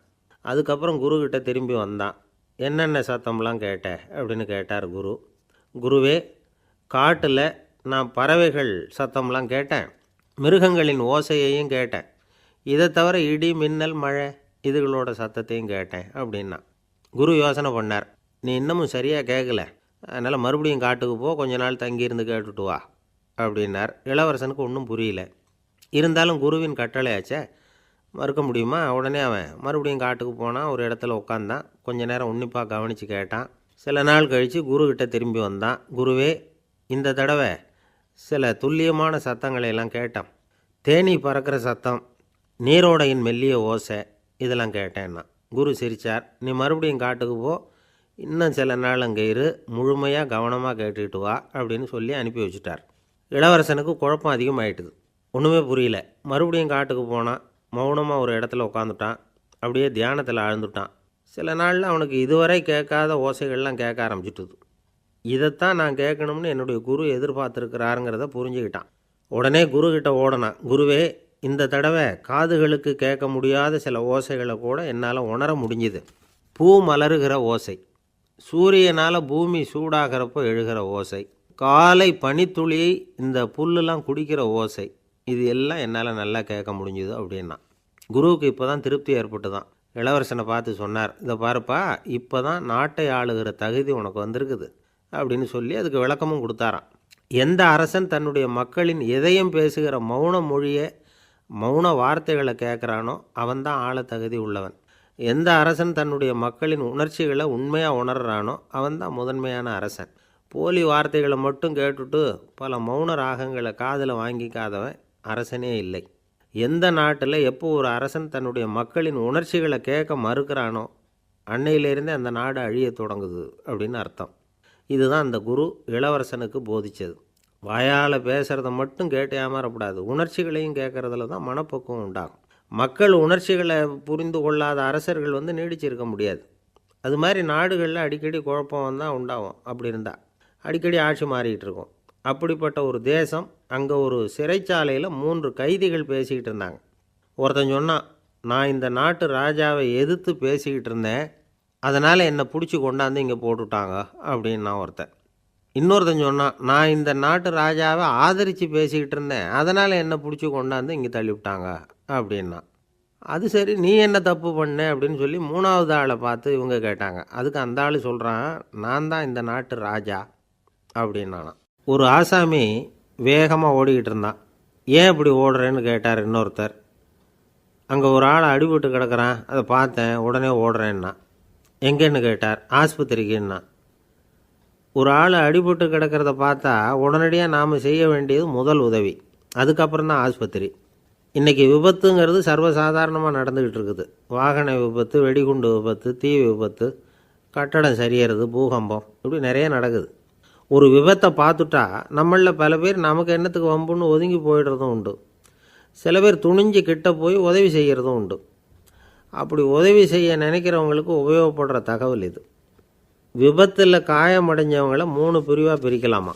அதுக்கப்புறம் குருக்கிட்ட திரும்பி வந்தான். என்னென்ன சத்தம்லாம் கேட்ட அப்படின்னு கேட்டார் குரு. குருவே, காட்டில் நான் பறவைகள் சத்தம்லாம் கேட்டேன், மிருகங்களின் ஓசையையும் கேட்டேன், இதை தவிர இடி மின்னல் மழை இதுகளோட சத்தத்தையும் கேட்டேன் அப்படின்னா. குரு யோசனை பண்ணார், நீ இன்னமும் சரியாக கேட்கல, அதனால் மறுபடியும் காட்டுக்கு போ, கொஞ்ச நாள் தங்கியிருந்து கேட்டுட்டு வா அப்படின்னார். இளவரசனுக்கு ஒன்றும் புரியல. இருந்தாலும் குருவின் கட்டளையாச்சே, மறுக்க முடியுமா? உடனே அவன் மறுபடியும் காட்டுக்கு போனான். ஒரு இடத்துல உட்காந்தான். கொஞ்ச நேரம் உன்னிப்பாக கவனித்து கேட்டான். சில நாள் கழித்து குருக்கிட்ட திரும்பி வந்தான். குருவே, இந்த தடவை சில துல்லியமான சத்தங்களை எல்லாம் கேட்டான். தேனீ பறக்கிற சத்தம், நீரோடையின் மெல்லிய ஓசை, இதெல்லாம் கேட்டேன்னா. குரு சிரித்தார். நீ மறுபடியும் காட்டுக்கு போ, இன்னும் சில நாள் அங்கே இரு, முழுமையாக கவனமாக கேட்டுக்கிட்டு வா அப்படின்னு சொல்லி அனுப்பி வச்சுட்டார். இளவரசனுக்கு குழப்பம் அதிகமாயிட்டுது. ஒன்றுமே புரியல. மறுபடியும் காட்டுக்கு போனான். மௌனமாக ஒரு இடத்துல உட்காந்துட்டான். அப்படியே தியானத்தில் ஆழ்ந்துட்டான். சில நாளில் அவனுக்கு இதுவரை கேட்காத ஓசைகள்லாம் கேட்க ஆரம்பிச்சிட்டுது. இதைத்தான் நான் கேட்கணும்னு என்னுடைய குரு எதிர்பார்த்துருக்கிறாருங்கிறத புரிஞ்சுக்கிட்டான். உடனே குருக்கிட்ட ஓடனான். குருவே, இந்த தடவை காதுகளுக்கு கேட்க முடியாத சில ஓசைகளை கூட என்னால் உணர முடிஞ்சுது. பூ மலருகிற ஓசை, சூரியனால் பூமி சூடாகிறப்போ எழுகிற ஓசை, காலை பனித்துளியை இந்த புல்லுலாம் குடிக்கிற ஓசை, இது எல்லாம் என்னால் நல்லா கேட்க முடிஞ்சுது அப்படின்னா. குருவுக்கு இப்போ தான் திருப்தி ஏற்பட்டு தான். இளவரசனை பார்த்து சொன்னார், இதை பாருப்பா, இப்போ தான் நாட்டை ஆளுகிற தகுதி உனக்கு வந்திருக்குது அப்படின்னு சொல்லி அதுக்கு விளக்கமும் கொடுத்தாராம். எந்த அரசன் தன்னுடைய மக்களின் இதயம் பேசுகிற மௌன மொழியை, மௌன வார்த்தைகளை கேட்குறானோ அவன்தான் ஆள தகுதி உள்ளவன். எந்த அரசன் தன்னுடைய மக்களின் உணர்ச்சிகளை உண்மையாக உணர்றானோ அவன்தான் முதன்மையான அரசன். போலி வார்த்தைகளை மட்டும் கேட்டுட்டு பல மௌன ராகங்களை காதில் வாங்கிக்காதவன் அரசனே இல்லை. எந்த நாட்டில் எப்போ ஒரு அரசன் தன்னுடைய மக்களின் உணர்ச்சிகளை கேட்க மறுக்கிறானோ அன்னையிலேருந்தே அந்த நாடு அழிய தொடங்குது அப்படின்னு அர்த்தம். இதுதான் அந்த குரு இளவரசனுக்கு போதித்தது. வாயால் பேசுகிறத மட்டும் கேட்டு ஏமாறக்கூடாது, உணர்ச்சிகளையும் கேட்குறதுல தான் மனப்பக்குவம் உண்டாகும். மக்கள் உணர்ச்சிகளை புரிந்து கொள்ளாத அரசர்கள் நீடிச்சிருக்க முடியாது. அது மாதிரி நாடுகளில் அடிக்கடி குழப்பம் தான் உண்டாகும். அப்படி இருந்தால் அடிக்கடி ஆட்சி மாறிக்கிட்டு இருக்கும். அப்படிப்பட்ட ஒரு தேசம், அங்கே ஒரு சிறைச்சாலையில் 3 கைதிகள் பேசிக்கிட்டு இருந்தாங்க. ஒருத்தன் சொன்னான், நான் இந்த நாட்டு ராஜாவை எதிர்த்து பேசிக்கிட்டு இருந்தேன், அதனால் என்னை பிடிச்சி கொண்டாந்து இங்கே போட்டுவிட்டாங்க அப்படின்னா ஒருத்தன். இன்னொருத்தன் சொன்னான், நான் இந்த நாட்டு ராஜாவை ஆதரித்து பேசிக்கிட்டு இருந்தேன், அதனால் என்னை பிடிச்சி கொண்டாந்து இங்கே தள்ளிவிட்டாங்க அப்படின்னா. அது சரி, நீ என்ன தப்பு பண்ண அப்படின்னு சொல்லி 3வது ஆளை பார்த்து இவங்க கேட்டாங்க. அதுக்கு அந்த ஆள் சொல்கிறான், நான் தான் இந்த நாட்டு ராஜா அப்படின்னானா. ஒரு ஆசாமி வேகமாக ஓடிக்கிட்டு இருந்தான். ஏன் இப்படி ஓடுறேன்னு கேட்டார் இன்னொருத்தர். அங்கே ஒரு ஆள் அடிபட்டு கிடக்கிறான், அதை பார்த்தேன், உடனே ஓடுறேன்னா. எங்கேன்னு கேட்டார். ஆஸ்பத்திரிக்குன்னா. ஒரு ஆள் அடிபட்டு கிடக்கிறத பார்த்தா உடனடியாக நாம் செய்ய வேண்டியது முதல் உதவி, அதுக்கப்புறம் தான் ஆஸ்பத்திரி. இன்றைக்கி விபத்துங்கிறது சர்வசாதாரணமாக நடந்துக்கிட்டு இருக்குது. வாகன விபத்து, வெடிகுண்டு விபத்து, தீ விபத்து, கட்டடம் சரியறது, பூகம்பம், இப்படி நிறைய நடக்குது. ஒரு விபத்தை பார்த்துட்டா நம்மளில் பல பேர் நமக்கு என்னத்துக்கு வம்புன்னு ஒதுங்கி போயிடுறதும் உண்டு. சில பேர் துணிஞ்சு கிட்ட போய் உதவி செய்கிறதும் உண்டு. அப்படி உதவி செய்ய நினைக்கிறவங்களுக்கு உபயோகப்படுற தகவல் இது. விபத்தில் காயமடைஞ்சவங்களை 3 பிரிவாக பிரிக்கலாமா.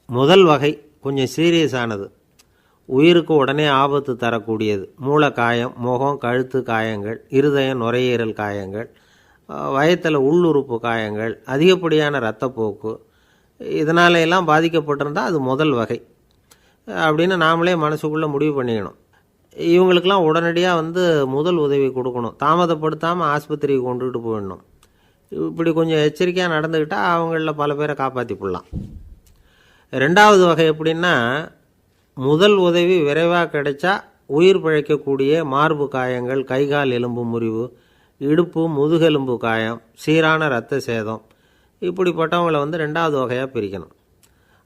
முதல் வகை கொஞ்சம் சீரியஸானது, உயிருக்கு உடனே ஆபத்து தரக்கூடியது. மூளை காயம், முகம், கழுத்து காயங்கள், இருதயம், நுரையீரல் காயங்கள், வயத்தில் உள்ளுறுப்பு காயங்கள், அதிகப்படியான இரத்தப்போக்கு, இதனால எல்லாம் பாதிக்கப்பட்டிருந்தால் அது முதல் வகை அப்படின்னு நாமளே மனசுக்குள்ளே முடிவு பண்ணிக்கணும். இவங்களுக்கெல்லாம் உடனடியாக முதல் உதவி கொடுக்கணும். தாமதப்படுத்தாமல் ஆஸ்பத்திரிக்கு கொண்டுகிட்டு போயிடணும். இப்படி கொஞ்சம் எச்சரிக்கையாக நடந்துக்கிட்டால் அவங்களில் பல பேரை காப்பாற்றி போடலாம். ரெண்டாவது வகை எப்படின்னா, முதல் உதவி விரைவாக கிடைச்சா உயிர் பிழைக்கக்கூடிய மார்பு காயங்கள், கைகால் எலும்பு முறிவு, இடுப்பு முதுகெலும்பு காயம், சீரான இரத்த சேதம், இப்படிப்பட்டவங்களை ரெண்டாவது வகையாக பிரிக்கணும்.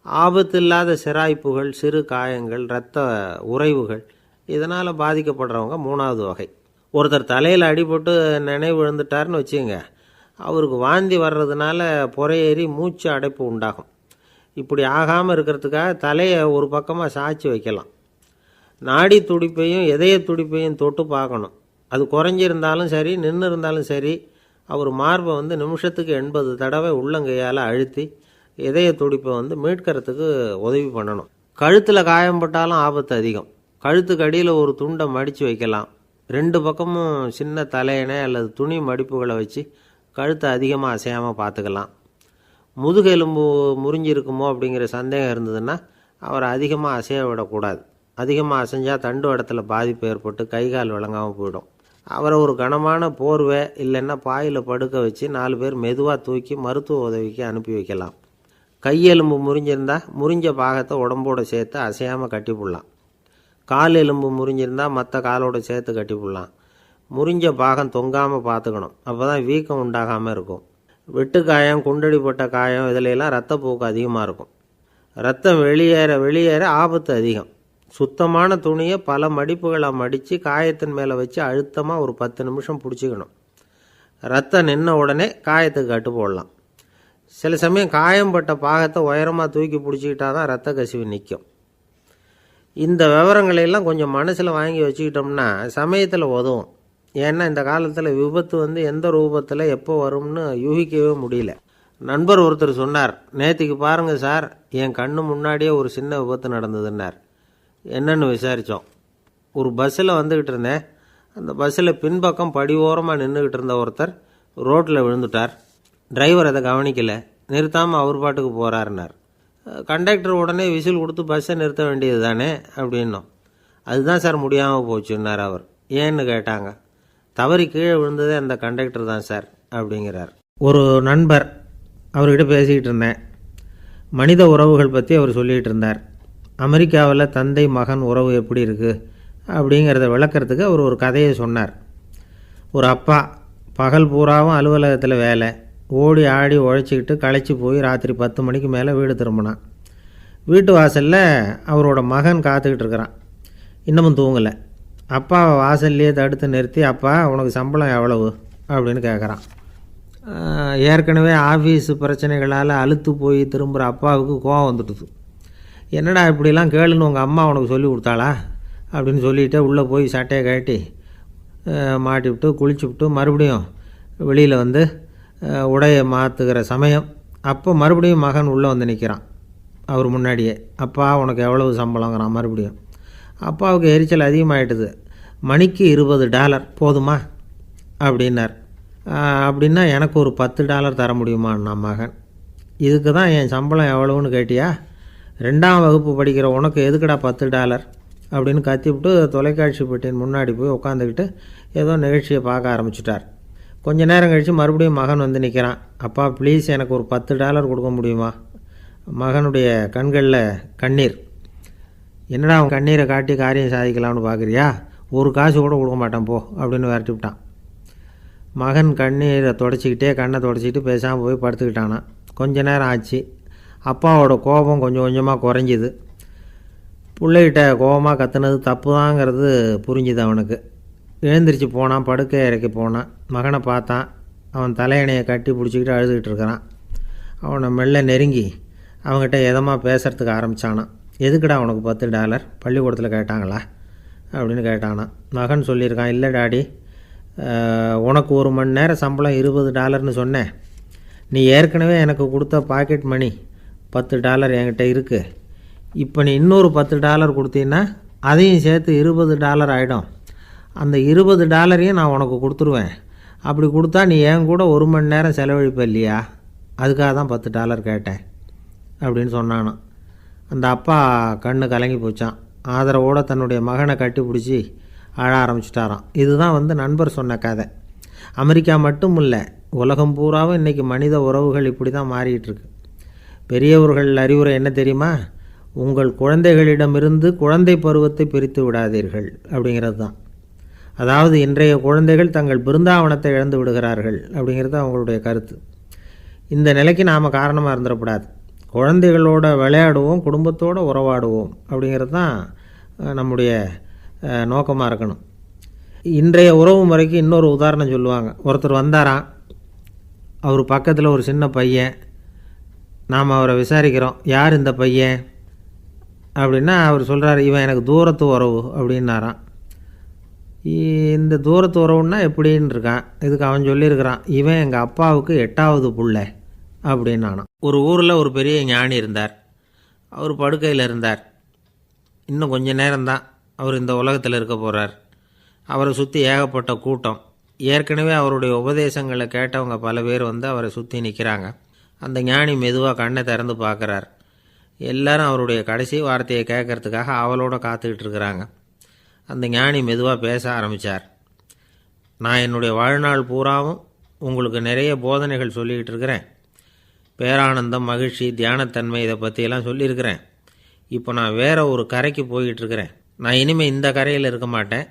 ஆபத்து இல்லாத சிராய்ப்புகள், சிறு காயங்கள், இரத்த உறைவுகள், இதனால் பாதிக்கப்படுறவங்க மூணாவது வகை. ஒருத்தர் தலையில் அடிபட்டு நினைவு விழுந்துட்டார்னு வச்சுங்க, அவருக்கு வாந்தி வர்றதுனால புறையேறி மூச்சு அடைப்பு உண்டாகும். இப்படி ஆகாமல் இருக்கிறதுக்காக தலையை ஒரு பக்கமாக சாய்ச்சி வைக்கலாம். நாடி துடிப்பையும் இதய துடிப்பையும் தொட்டு பார்க்கணும். அது குறைஞ்சிருந்தாலும் சரி, நின்று இருந்தாலும் சரி, அவர் மார்பை நிமிஷத்துக்கு 80 தடவை உள்ளங்கையால் அழுத்தி இதய துடிப்பை மீட்கிறதுக்கு உதவி பண்ணணும். கழுத்தில் காயம்பட்டாலும் ஆபத்து அதிகம். கழுத்துக்கு அடியில் ஒரு துண்டை மடித்து வைக்கலாம். 2 பக்கமும் சின்ன தலையணை அல்லது துணி மடிப்புகளை வச்சு கழுத்தை அதிகமாக அசையாமல் பார்த்துக்கலாம். முதுகெலும்பு முறிஞ்சிருக்குமோ அப்படிங்கிற சந்தேகம் இருந்ததுன்னா அவரை அதிகமாக அசைய விடக்கூடாது. அதிகமாக அசைஞ்சால் தண்டு இடத்துல பாதிப்பு ஏற்பட்டு கைகால் விளங்காமல் போயிடும். அவரை ஒரு கனமான போர்வை இல்லைன்னா பாயில் படுக்க வச்சு 4 பேர் மெதுவாக தூக்கி மருத்துவ உதவிக்கு அனுப்பி வைக்கலாம். கையெலும்பு முறிஞ்சிருந்தால் முறிஞ்ச பாகத்தை உடம்போடு சேர்த்து அசையாமல் கட்டி போடலாம். கால் எலும்பு முறிஞ்சிருந்தால் மற்ற காலோடு சேர்த்து கட்டி போடலாம். முறிஞ்ச பாகம் தொங்காமல் பார்த்துக்கணும். அப்போ தான் வீக்கம் உண்டாகாமல் இருக்கும். வெட்டு காயம், குண்டடிப்பட்ட காயம், இதிலெல்லாம் ரத்தப்போக்கு அதிகமாக இருக்கும். ரத்தம் வெளியேற ஆபத்து அதிகம். சுத்தமான துணியை பல மடிப்புகளை மடித்து காயத்தின் மேலே வச்சு அழுத்தமாக ஒரு 10 நிமிஷம் பிடிச்சிக்கணும். ரத்தம் நின்ன உடனே காயத்துக்கு கட்டு போடலாம். சில சமயம் காயம்பட்ட பாகத்தை உயரமாக தூக்கி பிடிச்சிக்கிட்டா தான் ரத்த கசிவு நிற்கும். இந்த விவரங்களையெல்லாம் கொஞ்சம் மனசில் வாங்கி வச்சுக்கிட்டோம்னா சமயத்தில் உதவும். ஏன்னா இந்த காலத்தில் விபத்து எந்த ரூபத்தில் எப்போ வரும்னு யூகிக்கவே முடியல. நண்பர் ஒருத்தர் சொன்னார், நேற்றுக்கு பாருங்கள் சார், என் கண்ணு முன்னாடியே ஒரு சின்ன விபத்து நடந்ததுன்னார். என்னன்னு விசாரித்தோம். ஒரு பஸ்ஸில் வந்துக்கிட்டு இருந்தேன். அந்த பஸ்ஸில் பின்பக்கம் படி ஓரமாக நின்றுக்கிட்டு இருந்த ஒருத்தர் ரோட்டில் விழுந்துட்டார். டிரைவர் அதை கவனிக்கலை, நிறுத்தாமல் அவர் பாட்டுக்கு போகிறாருன்னார். கண்டக்டர் உடனே விசில் கொடுத்து பஸ்ஸை நிறுத்த வேண்டியது தானே அப்படின்னோம். அதுதான் சார் முடியாமல் போச்சுன்னார் அவர். ஏன்னு கேட்டாங்க. தவறி கீழே விழுந்ததே அந்த கண்டக்டர் தான் சார் அப்படிங்கிறார். ஒரு நண்பர், அவர்கிட்ட பேசிக்கிட்டு இருந்தேன். மனித உறவுகள் பற்றி அவர் சொல்லிகிட்டு இருந்தார். அமெரிக்காவில் தந்தை மகன் உறவு எப்படி இருக்குது அப்படிங்கிறத விளக்கிறதுக்கு அவர் ஒரு கதையை சொன்னார். ஒரு அப்பா பகல் பூராவும் அலுவலகத்தில் வேலை, ஓடி ஆடி உழைச்சிக்கிட்டு களைச்சி போய் ராத்திரி 10 மணிக்கு மேலே வீடு திரும்பினான். வீட்டு வாசலில் அவரோட மகன் காத்துக்கிட்டு இருக்கிறான். இன்னமும் தூங்கலை. அப்பாவை வாசல்லையே தடுத்து நிறுத்தி, அப்பா உனக்கு சம்பளம் எவ்வளவு அப்படின்னு கேட்குறான். ஏற்கனவே ஆஃபீஸு பிரச்சனைகளால் அலுத்து போய் திரும்புகிற அப்பாவுக்கு கோவம் வந்துட்டுது. என்னடா இப்படிலாம் கேளுன்னு உங்கள் அம்மா உனக்கு சொல்லி கொடுத்தாளா அப்படின்னு சொல்லிவிட்டு உள்ளே போய் சட்டையை கட்டி மாட்டிவிட்டு குளிச்சுவிட்டு மறுபடியும் வெளியில் உடையை மாற்றுகிற சமயம் அப்போ மறுபடியும் மகன் உள்ளே நிற்கிறான் அவர் முன்னாடியே. அப்பா உனக்கு எவ்வளவு சம்பளங்கிறான் மறுபடியும். அப்பாவுக்கு எரிச்சல் அதிகமாகிட்டுது. மணிக்கு $20 போதுமா அப்படின்னார். அப்படின்னா எனக்கு ஒரு $10 தர முடியுமான்னா மகன். இதுக்கு தான் என் சம்பளம் எவ்வளவுன்னு கேட்டியா? 2ஆம் வகுப்பு படிக்கிற உனக்கு எதுக்குடா $10 அப்படின்னு கத்திவிட்டு தொலைக்காட்சி பெட்டியின் முன்னாடி போய் உட்காந்துக்கிட்டு ஏதோ நிகழ்ச்சியை பார்க்க ஆரம்பிச்சிட்டார். கொஞ்ச நேரம் கழித்து மறுபடியும் மகன் நிற்கிறான். அப்பா ப்ளீஸ் எனக்கு ஒரு $10 கொடுக்க முடியுமா? மகனுடைய கண்களில் கண்ணீர். என்னடா அவன் கண்ணீரை காட்டி காரியம் சாதிக்கலாம்னு பார்க்குறியா? ஒரு காசு கூட கொடுக்க மாட்டான் போ அப்படின்னு விரட்டி விட்டான். மகன் கண்ணீரை தொடச்சிக்கிட்டே கண்ணை தொடச்சிக்கிட்டு பேசாமல் போய் படுத்துக்கிட்டானான். கொஞ்ச நேரம் ஆச்சு. அப்பாவோட கோபம் கொஞ்சம் கொஞ்சமாக குறைஞ்சிது. பிள்ளைகிட்ட கோபமாக கத்துனது தப்பு தாங்கிறது புரிஞ்சுது அவனுக்கு. எழுந்திரிச்சு போனான், படுக்கை இறக்கி போனான். மகனை பார்த்தான். அவன் தலையணையை கட்டி பிடிச்சிக்கிட்டு அழுதுகிட்டு இருக்கிறான். அவனை மெல்ல நெருங்கி அவங்ககிட்ட எதமாக பேசுகிறதுக்கு ஆரம்பித்தானான். எதுக்குடா உனக்கு $10 பள்ளிக்கூடத்தில் கேட்டாங்களா அப்படின்னு கேட்டானான். மகன் சொல்லியிருக்கான், இல்லை டாடி, உனக்கு 1 மணி நேரம் சம்பளம் $20ன்னு சொன்னேன். நீ ஏற்கனவே எனக்கு கொடுத்த பாக்கெட் மணி $10 என்கிட்ட இருக்குது. இப்போ நீ இன்னொரு $10 கொடுத்தீங்கன்னா அதையும் சேர்த்து $20 ஆகிடும். அந்த $20 நான் உனக்கு கொடுத்துருவேன். அப்படி கொடுத்தா நீ என் கூட 1 மணி நேரம் செலவழிப்ப இல்லையா? அதுக்காக தான் $10 கேட்டேன் அப்படின்னு சொன்னானான். அந்த அப்பா கண்ணு கலங்கி போச்சான். ஆதரவோடு தன்னுடைய மகனை கட்டி பிடிச்சி அழ ஆரம்பிச்சிட்டாராம். இதுதான் நண்பர் சொன்ன கதை. அமெரிக்கா மட்டும் இல்லை, உலகம் பூராவும் இன்றைக்கி மனித உறவுகள் இப்படி தான் மாறிட்டுருக்கு. பெரியவர்கள் அறிவுரை என்ன தெரியுமா? உங்கள் குழந்தைகளிடமிருந்து குழந்தை பருவத்தை பிரித்து விடாதீர்கள் அப்படிங்கிறது தான். அதாவது இன்றைய குழந்தைகள் தங்கள் பிருந்தாவனத்தை இழந்து விடுகிறார்கள் அப்படிங்கிறது அவங்களுடைய கருத்து. இந்த நிலைக்கு நாம் காரணமாக இருந்துடக்கூடாது. குழந்தைகளோட விளையாடுவோம், குடும்பத்தோடு உறவாடுவோம் அப்படிங்கிறது தான் நம்முடைய நோக்கமாக இருக்கணும். இன்றைய உறவு முறைக்கு இன்னொரு உதாரணம் சொல்லுவாங்க. ஒருத்தர் வந்தாராம், அவர் பக்கத்தில் ஒரு சின்ன பையன். நாம் அவரை விசாரிக்கிறோம், யார் இந்த பையன் அப்படின்னா அவர் சொல்கிறார், இவன் எனக்கு தூரத்து உறவு அப்படின்னாராம். இந்த தூரத்து உறவுன்னா எப்படின்னு இருக்கான். இதுக்கு அவன் சொல்லியிருக்கிறான், இவன் எங்கள் அப்பாவுக்கு 8வது புள்ள அப்படின்னானான். ஒரு ஊரில் ஒரு பெரிய ஞானி இருந்தார். அவர் படுக்கையில் இருந்தார். இன்னும் கொஞ்சம் நேரம்தான் அவர் இந்த உலகத்தில் இருக்க போகிறார். அவரை சுற்றி ஏகப்பட்ட கூட்டம். ஏற்கனவே அவருடைய உபதேசங்களை கேட்டவங்க பல பேர் அவரை சுற்றி நிற்கிறாங்க. அந்த ஞானி மெதுவாக கண்ணை திறந்து பார்க்குறார். எல்லாரும் அவருடைய கடைசி வார்த்தையை கேட்கறதுக்காக அவளோட காத்துக்கிட்டு இருக்கிறாங்க. அந்த ஞானி மெதுவாக பேச ஆரம்பித்தார். நான் என்னுடைய வாழ்நாள் பூராவும் உங்களுக்கு நிறைய போதனைகள் சொல்லிக்கிட்டு இருக்கிறேன். பேரானந்தம், மகிழ்ச்சி, தியானத்தன்மை, இதை பற்றியெல்லாம் சொல்லியிருக்கிறேன். இப்போ நான் வேறு ஒரு கரைக்கு போய்கிட்டுருக்கிறேன். நான் இனிமேல் இந்த கரையில் இருக்க மாட்டேன்.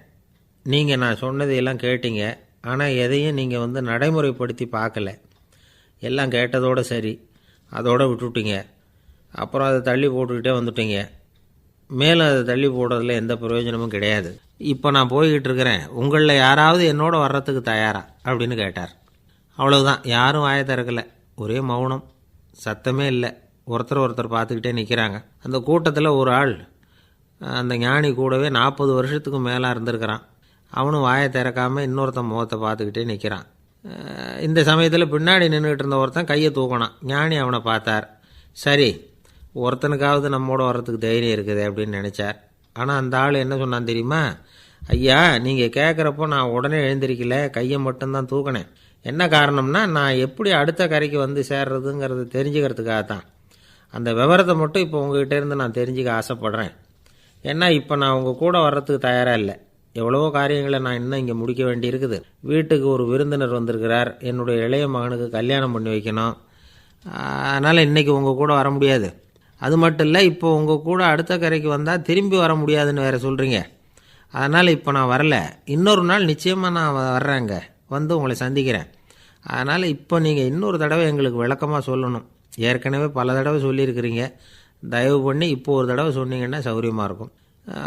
நீங்கள் நான் சொன்னதையெல்லாம் கேட்டீங்க, ஆனால் எதையும் நீங்கள் நடைமுறைப்படுத்தி பார்க்கல. எல்லாம் கேட்டதோடு சரி, அதோடு விட்டுவிட்டீங்க. அப்புறம் அதை தள்ளி போட்டுக்கிட்டே வந்துட்டீங்க. மேலும் அதை தள்ளி போடுறதுல எந்த பிரயோஜனமும் கிடையாது. இப்போ நான் போய்கிட்டு இருக்கிறேன், உங்களில் யாராவது என்னோட வர்றதுக்கு தயாரா அப்படின்னு கேட்டார். அவ்வளவுதான். யாரும் வாயை திறக்கலை. ஒரே மௌனம், சத்தமே இல்லை. ஒருத்தர் பார்த்துக்கிட்டே நிற்கிறாங்க. அந்த கூட்டத்தில் ஒரு ஆள் அந்த ஞானி கூடவே 40 வருஷத்துக்கு மேலே இருந்திருக்கிறான். அவனும் வாயை திறக்காமல் இன்னொருத்தன் முகத்தை பார்த்துக்கிட்டே நிற்கிறான். இந்த சமயத்தில் பின்னாடி நின்றுக்கிட்டு இருந்த ஒருத்தன் கையை தூக்கினான். ஞானி அவனை பார்த்தார். சரி, ஒருத்தனுக்காவது நம்மோட வர்றதுக்கு தைரியம் இருக்குது அப்படின்னு நினச்சார். ஆனால் அந்த ஆள் என்ன சொன்னான் தெரியுமா? ஐயா, நீங்கள் கேட்குறப்போ நான் உடனே எழுந்திருக்கல, கையை மட்டும்தான் தூக்கினேன். என்ன காரணம்னா, நான் எப்படி அடுத்த கரைக்கு சேர்றதுங்கிறது தெரிஞ்சுக்கிறதுக்காக தான். அந்த விவரத்தை மட்டும் இப்போ உங்ககிட்ட இருந்து நான் தெரிஞ்சுக்க ஆசைப்பட்றேன். ஏன்னா இப்போ நான் உங்கள் கூட வர்றதுக்கு தயாராக இல்லை. எவ்வளவோ காரியங்களை நான் இன்னும் இங்கே முடிக்க வேண்டி இருக்குது. வீட்டுக்கு ஒரு விருந்தினர் வந்திருக்கிறார். என்னுடைய இளைய மகனுக்கு கல்யாணம் பண்ணி வைக்கணும். அதனால் இன்றைக்கி உங்கள் கூட வர முடியாது. அது மட்டும் இல்லை, இப்போ உங்கள் கூட அடுத்த கரைக்கு வந்தால் திரும்பி வர முடியாதுன்னு வேறு சொல்கிறீங்க. அதனால் இப்போ நான் வரல. இன்னொரு நாள் நிச்சயமாக நான் வர்றேங்க, உங்களை சந்திக்கிறேன். அதனால் இப்போ நீங்கள் இன்னொரு தடவை எங்களுக்கு விளக்கமாக சொல்லணும். ஏற்கனவே பல தடவை சொல்லியிருக்கிறீங்க. தயவு பண்ணி இப்போ ஒரு தடவை சொன்னீங்கன்னா சௌகரியமாக இருக்கும்.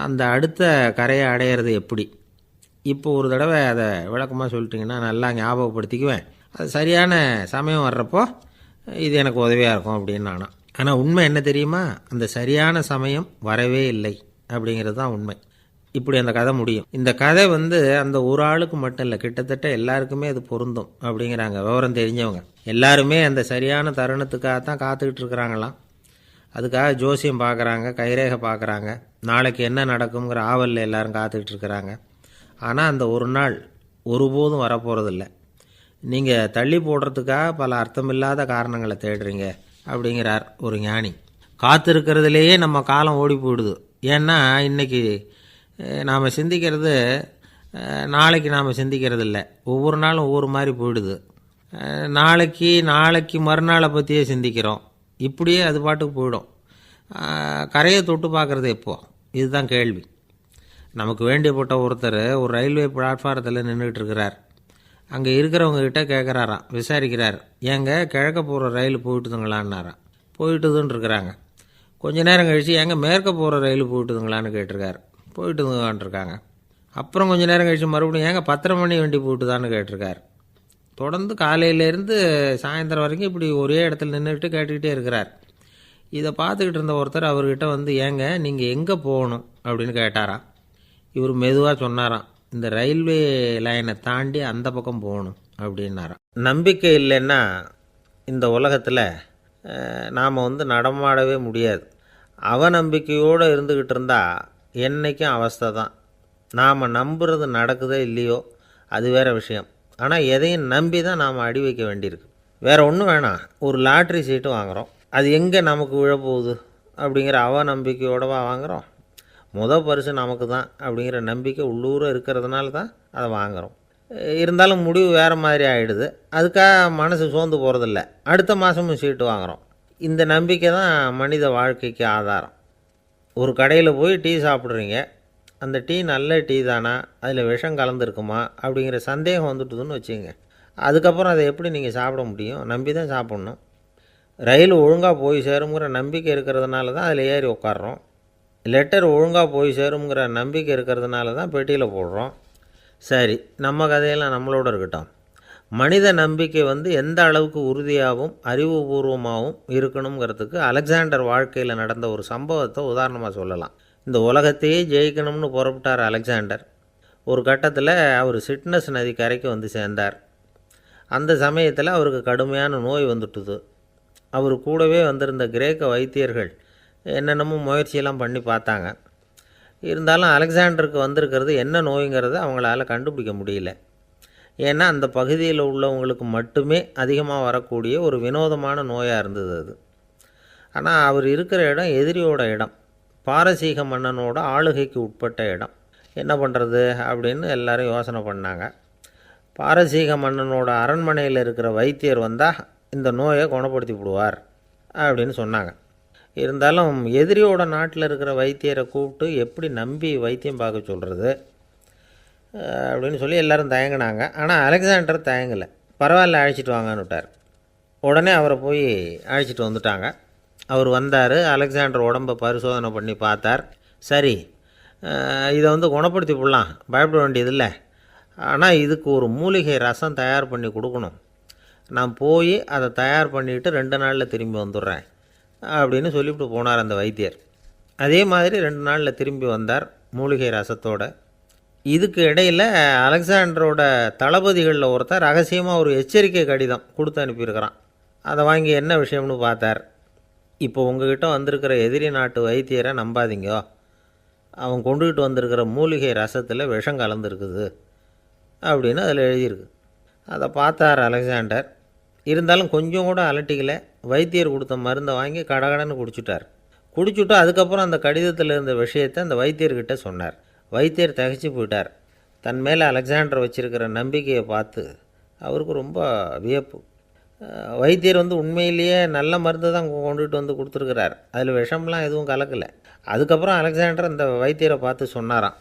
அந்த அடுத்த கரையை அடையிறது எப்படி? இப்போ ஒரு தடவை அதை விளக்கமாக சொல்லிட்டிங்கன்னா நல்லா ஞாபகப்படுத்திக்குவேன். அது சரியான சமயம் வர்றப்போ இது எனக்கு உதவியாக இருக்கும் அப்படின்னு நானும். ஆனால் உண்மை என்ன தெரியுமா? அந்த சரியான சமயம் வரவே இல்லை அப்படிங்கிறது தான் உண்மை. இப்படி அந்த கதை முடியும். இந்த கதை அந்த ஒரு ஆளுக்கு மட்டும் இல்லை, கிட்டத்தட்ட எல்லாருக்குமே அது பொருந்தும் அப்படிங்கிறாங்க விவரம் தெரிஞ்சவங்க. எல்லாருமே அந்த சரியான தருணத்துக்காக தான் காத்துக்கிட்டு இருக்கிறாங்களாம். அதுக்காக ஜோசியம் பார்க்குறாங்க, கைரேகை பார்க்குறாங்க. நாளைக்கு என்ன நடக்குங்கிற ஆவலில் எல்லாரும் காத்துக்கிட்டு இருக்கிறாங்க. ஆனால் அந்த ஒரு நாள் ஒருபோதும் வரப்போகிறதில்ல. நீங்கள் தள்ளி போடுறதுக்காக பல அர்த்தமில்லாத காரணங்களை தேடுறீங்க அப்படிங்கிறார் ஒரு ஞானி. காத்திருக்கிறதுலேயே நம்ம காலம் ஓடி போயிடுது. ஏன்னா இன்றைக்கி நாம் சிந்திக்கிறது நாளைக்கு நாம் சிந்திக்கிறது இல்லை. ஒவ்வொரு நாளும் ஒவ்வொரு மாதிரி போயிடுது. நாளைக்கு மறுநாளை பற்றியே சிந்திக்கிறோம். இப்படியே அது பாட்டுக்கு போயிடும். கரையை தொட்டு பார்க்குறது எப்போ? இதுதான் கேள்வி. நமக்கு வேண்டியப்பட்ட ஒருத்தர் ஒரு ரயில்வே பிளாட்ஃபாரத்தில் நின்றுட்டு இருக்கிறார். அங்கே இருக்கிறவங்ககிட்ட கேட்குறாராம், விசாரிக்கிறார். ஏங்க கிழக்க போகிற ரயில் போயிட்டுதுங்களான்னாராம். போயிட்டுதுன்னு இருக்கிறாங்க. கொஞ்ச நேரம் கழித்து ஏங்க மேற்க போகிற ரயில் போயிட்டுதுங்களான்னு கேட்டிருக்காரு. போயிட்டுதுங்களான்ட்ருக்காங்க. அப்புறம் கொஞ்சம் நேரம் கழித்து மறுபடியும் ஏங்க 10:30 மணி வண்டி போட்டுதான்னு கேட்டிருக்கார். தொடர்ந்து காலையிலேருந்து சாயந்தரம் வரைக்கும் இப்படி ஒரே இடத்துல நின்றுட்டு கேட்டுக்கிட்டே இருக்கிறார். இதை பார்த்துக்கிட்டு இருந்த ஒருத்தர் அவர்கிட்ட வந்து, ஏங்க நீங்கள் எங்கே போகணும் அப்படின்னு கேட்டாராம். இவர் மெதுவாக சொன்னாராம், இந்த ரயில்வே லைனை தாண்டி அந்த பக்கம் போகணும் அப்படின்னாராம். நம்பிக்கை இல்லைன்னா இந்த உலகத்தில் நாம் நடமாடவே முடியாது. அவநம்பிக்கையோடு இருந்துக்கிட்டு இருந்தால் என்றைக்கும் அவஸ்தை தான். நாம் நம்புறது நடக்குதோ இல்லையோ அது வேறு விஷயம். ஆனால் எதையும் நம்பி தான் நாம் அடி வைக்க வேண்டியிருக்கு. வேறு ஒன்றும் வேணாம், ஒரு லாட்ரி சீட்டு வாங்குகிறோம், அது எங்கே நமக்கு விழப்போகுது அப்படிங்கிற அவநம்பிக்கையோடவா வாங்குகிறோம்? பரிசு நமக்கு தான் அப்படிங்கிற நம்பிக்கை உள்ளூர இருக்கிறதுனால தான் அதை வாங்குகிறோம். இருந்தாலும் முடிவு வேறு மாதிரி ஆகிடுது. அதுக்காக மனசு சோர்ந்து போகிறதில்ல, அடுத்த மாதமும் சீட்டு வாங்குகிறோம். இந்த நம்பிக்கை தான் மனித வாழ்க்கைக்கு ஆதாரம். ஒரு கடையில் போய் டீ சாப்பிட்றீங்க, அந்த டீ நல்ல டீ தானா, அதில் விஷம் கலந்துருக்குமா அப்படிங்கிற சந்தேகம் வந்துட்டுதுன்னு வச்சுங்க. அதுக்கப்புறம் அதை எப்படி நீங்கள் சாப்பிட முடியும்? நம்பி தான் சாப்பிட்ணும். ரயில் ஒழுங்காக போய் சேருங்கிற நம்பிக்கை இருக்கிறதுனால தான் அதில் ஏறி உட்காடுறோம். லெட்டர் ஒழுங்காக போய் சேருங்கிற நம்பிக்கை இருக்கிறதுனால தான் பெட்டியில் போடுறோம். சரி, நம்ம கதையெல்லாம் நம்மளோட இருக்கட்டும். மனித நம்பிக்கை எந்த அளவுக்கு உறுதியாகவும் அறிவுபூர்வமாகவும் இருக்கணுங்கிறதுக்கு அலெக்சாண்டர் வாழ்க்கையில் நடந்த ஒரு சம்பவத்தை உதாரணமாக சொல்லலாம். இந்த உலகத்தையே ஜெயிக்கணும்னு புறப்பட்டார் அலெக்சாண்டர். ஒரு கட்டத்தில் அவர் சிட்னஸ் நதி கரைக்கு சேர்ந்தார். அந்த சமயத்தில் அவருக்கு கடுமையான நோய் வந்துட்டுது. அவர் கூடவே வந்திருந்த கிரேக்க வைத்தியர்கள் என்னென்னமோ முயற்சியெல்லாம் பண்ணி பார்த்தாங்க. இருந்தாலும் அலெக்சாண்டருக்கு வந்திருக்கிறது என்ன நோய்ங்கிறத அவங்களால கண்டுபிடிக்க முடியல. ஏன்னா அந்த பகுதியில் உள்ளவங்களுக்கு மட்டுமே அதிகமாக வரக்கூடிய ஒரு வினோதமான நோயாக இருந்தது அது. ஆனால் அவர் இருக்கிற இடம் எதிரியோட இடம், பாரசீக மன்னனோட ஆளுகைக்கு உட்பட்ட இடம். என்ன பண்ணுறது அப்படின்னு எல்லாரும் யோசனை பண்ணாங்க. பாரசீக மன்னனோட அரண்மனையில் இருக்கிற வைத்தியர் வந்தால் இந்த நோயை குணப்படுத்தி விடுவார் அப்படின்னு சொன்னாங்க. இருந்தாலும் எதிரியோட நாட்டில் இருக்கிற வைத்தியரை கூப்பிட்டு எப்படி நம்பி வைத்தியம் பார்க்க சொல்கிறது அப்படின்னு சொல்லி எல்லோரும் தயங்கினாங்க. ஆனால் அலெக்சாண்டர் தயங்கலை. பரவாயில்ல, அழைச்சிட்டு வாங்கன்னு விட்டார். உடனே அவரை போய் அழைச்சிட்டு வந்துட்டாங்க. அவர் வந்தார். அலெக்சாண்டர் உடம்பை பரிசோதனை பண்ணி பார்த்தார். சரி, இதை குணப்படுத்தி விடலாம், பயப்பட வேண்டியதில்லை. ஆனால் இதுக்கு ஒரு மூலிகை ரசம் தயார் பண்ணி கொடுக்கணும். நான் போய் அதை தயார் பண்ணிவிட்டு 2 நாளில் திரும்பி வந்துடுறேன் அப்படின்னு சொல்லிவிட்டு போனார் அந்த வைத்தியர். அதே மாதிரி 2 நாளில் திரும்பி வந்தார் மூலிகை ரசத்தோடு. இதுக்கு இடையில் அலெக்சாண்டரோட தளபதிகளில் ஒருத்தர் ரகசியமாக ஒரு எச்சரிக்கை கடிதம் கொடுத்து அனுப்பியிருக்கிறான். அதை வாங்கி என்ன விஷயம்னு பார்த்தார். இப்போ உங்ககிட்ட வந்திருக்கிற எதிரி நாட்டு வைத்தியரை நம்பாதீங்க, அவன் கொண்டுகிட்டு வந்திருக்கிற மூலிகை ரசத்தில் விஷம் கலந்துருக்குது அப்படின்னு அதில் எழுதியிருக்கு. அதை பார்த்தார் அலெக்சாண்டர். இருந்தாலும் கொஞ்சம் கூட அலட்டிக்கலை. வைத்தியர் கொடுத்த மருந்தை வாங்கி கடகடன்னு குடிச்சுட்டு அதுக்கப்புறம் அந்த கடிதத்தில் இருந்த விஷயத்தை அந்த வைத்தியர்கிட்ட சொன்னார். வைத்தியர் திகைச்சு போயிட்டார். தன் மேலே அலெக்சாண்டர் வச்சுருக்கிற நம்பிக்கையை பார்த்து அவருக்கு ரொம்ப வியப்பு. வைத்தியர் உண்மையிலேயே நல்ல மருந்து தான் கொண்டுகிட்டு கொடுத்துருக்கிறார், அதில் விஷம்லாம் எதுவும் கலக்கலை. அதுக்கப்புறம் அலெக்சாண்டர் அந்த வைத்தியரை பார்த்து சொன்னாராம்,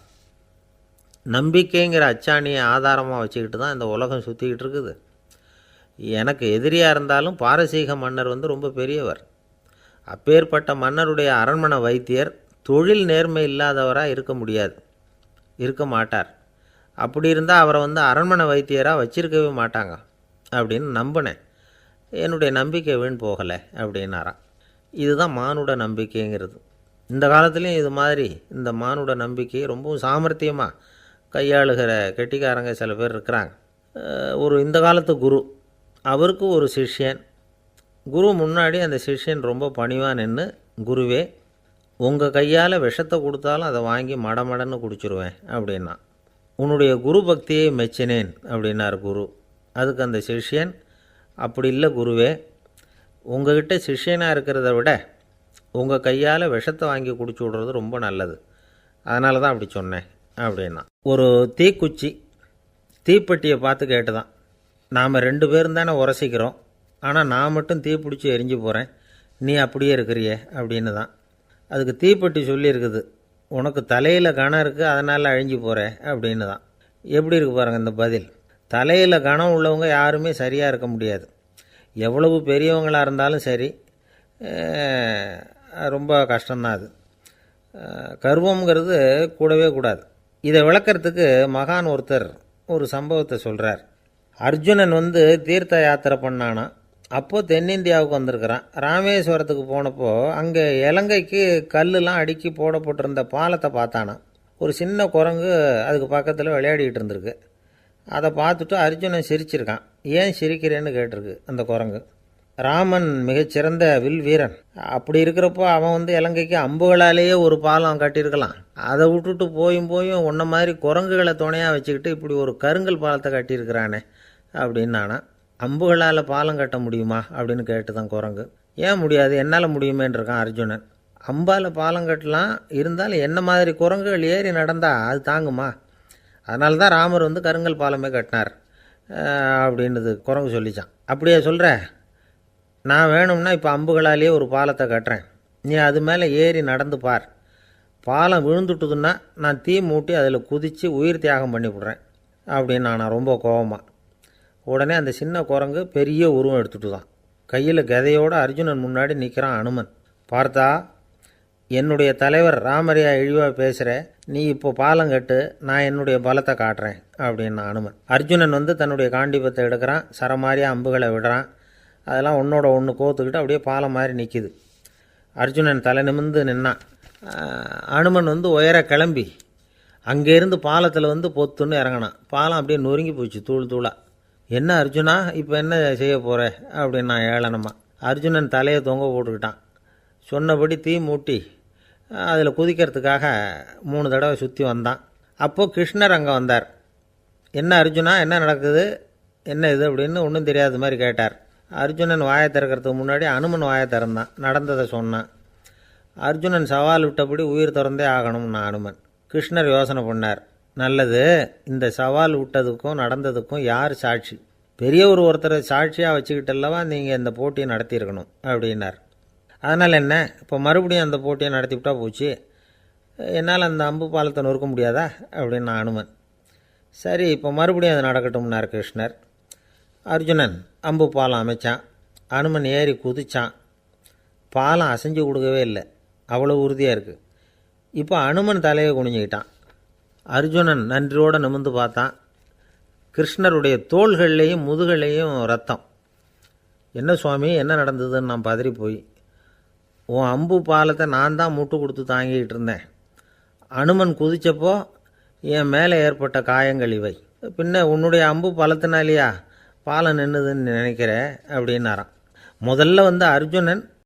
நம்பிக்கைங்கிற அச்சாணியை ஆதாரமாக வச்சுக்கிட்டு தான் இந்த உலகம் சுற்றிக்கிட்டு இருக்குது. எனக்கு எதிரியாக இருந்தாலும் பாரசீக மன்னர் ரொம்ப பெரியவர். அப்பேற்பட்ட மன்னருடைய அரண்மனை வைத்தியர் தொழில் நேர்மை இல்லாதவராக இருக்க மாட்டார். அப்படி இருந்தால் அவரை அரண்மனை வைத்தியராக வச்சிருக்கவே மாட்டாங்க அப்படின்னு நம்பினேன். என்னுடைய நம்பிக்கை வீண் போகலை அப்படின்னாராம். இதுதான் மானுட நம்பிக்கைங்கிறது. இந்த காலத்துலேயும் இது மாதிரி இந்த மானுட நம்பிக்கையை ரொம்பவும் சாமர்த்தியமாக கையாளுகிற கெட்டிக்காரங்க சில பேர் இருக்கிறாங்க. இந்த காலத்து குரு, அவருக்கு ஒரு சிஷ்யன். குரு முன்னாடி அந்த சிஷ்யன் ரொம்ப பணிவாக நின்று, குருவே, உங்கள் கையால் விஷத்தை கொடுத்தாலும் அதை வாங்கி மடமடன்னு குடிச்சிருவேன் அப்படின்னா. உன்னுடைய குரு பக்தியை மெச்சினேன் அப்படின்னார் குரு. அதுக்கு அந்த சிஷ்யன், அப்படி இல்லை குருவே, உங்கள்கிட்ட சிஷ்யனாக இருக்கிறத விட உங்கள் கையால் விஷத்தை வாங்கி குடிச்சு விட்றது ரொம்ப நல்லது, அதனால தான் அப்படி சொன்னேன் அப்படின்னா. ஒரு தீக்குச்சி தீப்பெட்டியை பார்த்து கேட்டுதான், நாம் 2 பேரும் தானே உரசிக்கிறோம், ஆனால் நான் மட்டும் தீ பிடிச்சி எரிஞ்சு போகிறேன், நீ அப்படியே இருக்கிறியே அப்படின்னு தான். அதுக்கு தீப்பெட்டி சொல்லியிருக்குது, உனக்கு தலையில் கணம் இருக்குது அதனால் அழிஞ்சு போகிற அப்படின்னு தான். எப்படி இருக்கு பாருங்கள் இந்த பதில். தலையில் கணம் உள்ளவங்க யாருமே சரியாக இருக்க முடியாது. எவ்வளவு பெரியவங்களாக இருந்தாலும் சரி, ரொம்ப கஷ்டம்தான் அது. கர்வம்ங்கிறது கூடவே கூடாது. இதை விளக்கறதுக்கு மகான் ஒருத்தர் ஒரு சம்பவத்தை சொல்கிறார். அர்ஜுனன் தீர்த்த யாத்திரை பண்ணானா. அப்போது தென்னிந்தியாவுக்கு வந்திருக்கிறான். ராமேஸ்வரத்துக்கு போனப்போ அங்கே இலங்கைக்கு கல்லுலாம் அடுக்கி போடப்பட்டிருந்த பாலத்தை பார்த்தானா. ஒரு சின்ன குரங்கு அதுக்கு பக்கத்தில் விளையாடிக்கிட்டு இருந்திருக்கு. அதை பார்த்துட்டு அர்ஜுனன் சிரிச்சிருக்கான். ஏன் சிரிக்கிறேன்னு கேட்டிருக்கு அந்த குரங்கு. ராமன் மிகச்சிறந்த வில் வீரன். அப்படி இருக்கிறப்போ அவன் இலங்கைக்கு அம்புகளாலேயே ஒரு பாலம் கட்டியிருக்கலாம். அதை விட்டுட்டு போயும் உன்ன மாதிரி குரங்குகளை துணையாக வச்சுக்கிட்டு இப்படி ஒரு கருங்கல் பாலத்தை கட்டியிருக்கிறானே அப்படின்னானா. அம்புகளால் பாலம் கட்ட முடியுமா அப்படின்னு கேட்டு தான் குரங்கு. ஏன் முடியாது, என்னால் முடியுமேன்னு இருக்கான் அர்ஜுனன். அம்பால் பாலம் கட்டலாம், இருந்தாலும் என்ன மாதிரி குரங்குகள் ஏறி நடந்தால் அது தாங்குமா? அதனால தான் ராமர் கருங்கல் பாலமே கட்டினார் அப்படின்னுது குரங்கு சொல்லிச்சான். அப்படியே சொல்கிற, நான் வேணும்னா இப்போ அம்புகளாலேயே ஒரு பாலத்தை கட்டுறேன், நீ அது மேலே ஏறி நடந்து பார். பாலம் விழுந்துட்டுதுன்னா நான் தீ மூட்டி அதில் குதித்து உயிர் தியாகம் பண்ணிவிடுறேன் அப்படின்னு நான் ரொம்ப கோபமாக. உடனே அந்த சின்ன குரங்கு பெரிய உருவம் எடுத்துட்டு தான் கையில் கதையோடு அர்ஜுனன் முன்னாடி நிற்கிறான் அனுமன். பார்த்தா, என்னுடைய தலைவர் ராமரையா இழிவாக பேசுகிற, நீ இப்போ பாலம் கட்டு, நான் என்னுடைய பலத்தை காட்டுறேன் அப்படின்னு அனுமன். அர்ஜுனன் தன்னுடைய காண்டிபத்தை எடுக்கிறான், சரமாரியாக அம்புகளை விடுறான். அதெல்லாம் ஒன்றோட ஒன்று கோத்துக்கிட்டு அப்படியே பாலம் மாதிரி நிற்கிது. அர்ஜுனன் தலை நிமிர்ந்து நின்னான். அனுமன் உயர கிளம்பி அங்கேருந்து பாலத்தில் பொத்துன்னு இறங்கினான். பாலம் அப்படியே நொறுங்கி போச்சு தூள் தூளாக. என்ன அர்ஜுனா, இப்போ என்ன செய்ய போகிற அப்படின்னு நான் ஏளனமா. அர்ஜுனன் தலையை தொங்க போட்டுக்கிட்டான். சொன்னபடி தீ மூட்டி அதில் குதிக்கிறதுக்காக 3 தடவை சுற்றி வந்தான். அப்போது கிருஷ்ணர் அங்கே வந்தார். என்ன அர்ஜுனா, என்ன நடக்குது, என்ன இது அப்படின்னு ஒன்றும் தெரியாத மாதிரி கேட்டார். அர்ஜுனன் வாயை திறக்கிறதுக்கு முன்னாடி அனுமன் வாயை திறந்தான், நடந்ததை சொன்னான். அர்ஜுனன் சவால் விட்டபடி உயிர் திறந்தே ஆகணும்னா அனுமன். கிருஷ்ணர் யோசனை பண்ணார். நல்லது, இந்த சவால் விட்டதுக்கும் நடந்ததுக்கும் யார் சாட்சி? பெரியவர் ஒருத்தரை சாட்சியாக வச்சுக்கிட்டல்லவா நீங்கள் இந்த போட்டியை நடத்தியிருக்கணும் அப்படின்னார். அதனால் என்ன, இப்போ மறுபடியும் அந்த போட்டியை நடத்திவிட்டா போச்சு, என்னால் அந்த அம்பு பாலத்தை நொறுக்க முடியாதா அப்படின்னு அனுமன். சரி, இப்போ மறுபடியும் அது நடக்கட்டும்னார் கிருஷ்ணர். அர்ஜுனன் அம்பு பாலம் அமைச்சான். அனுமன் ஏறி குதிச்சான். பாலம் அசைஞ்சு கொடுக்கவே இல்லை, அவ்வளோ உறுதியாக இருக்குது. இப்போ அனுமன் தலையை குனிஞ்சிக்கிட்டான். அர்ஜுனன் நன்றியோடு நிமிர்ந்து பார்த்தான். கிருஷ்ணருடைய தோள்கள்லேயும் முதுகள்லேயும் ரத்தம். என்ன சுவாமி, என்ன நடந்ததுன்னு நான் பதறி போய், உன் அம்பு பாலத்தை நான் தான் முட்டு கொடுத்து தாங்கிக்கிட்டு இருந்தேன். அனுமன் குதித்தப்போ என் மேலே ஏற்பட்ட காயங்கள் இவை. பின்ன உன்னுடைய அம்பு பலத்தினாலேயா பாலம் நின்றுதுன்னு நினைக்கிற அப்படின்னாரான். முதல்ல அர்ஜுனன்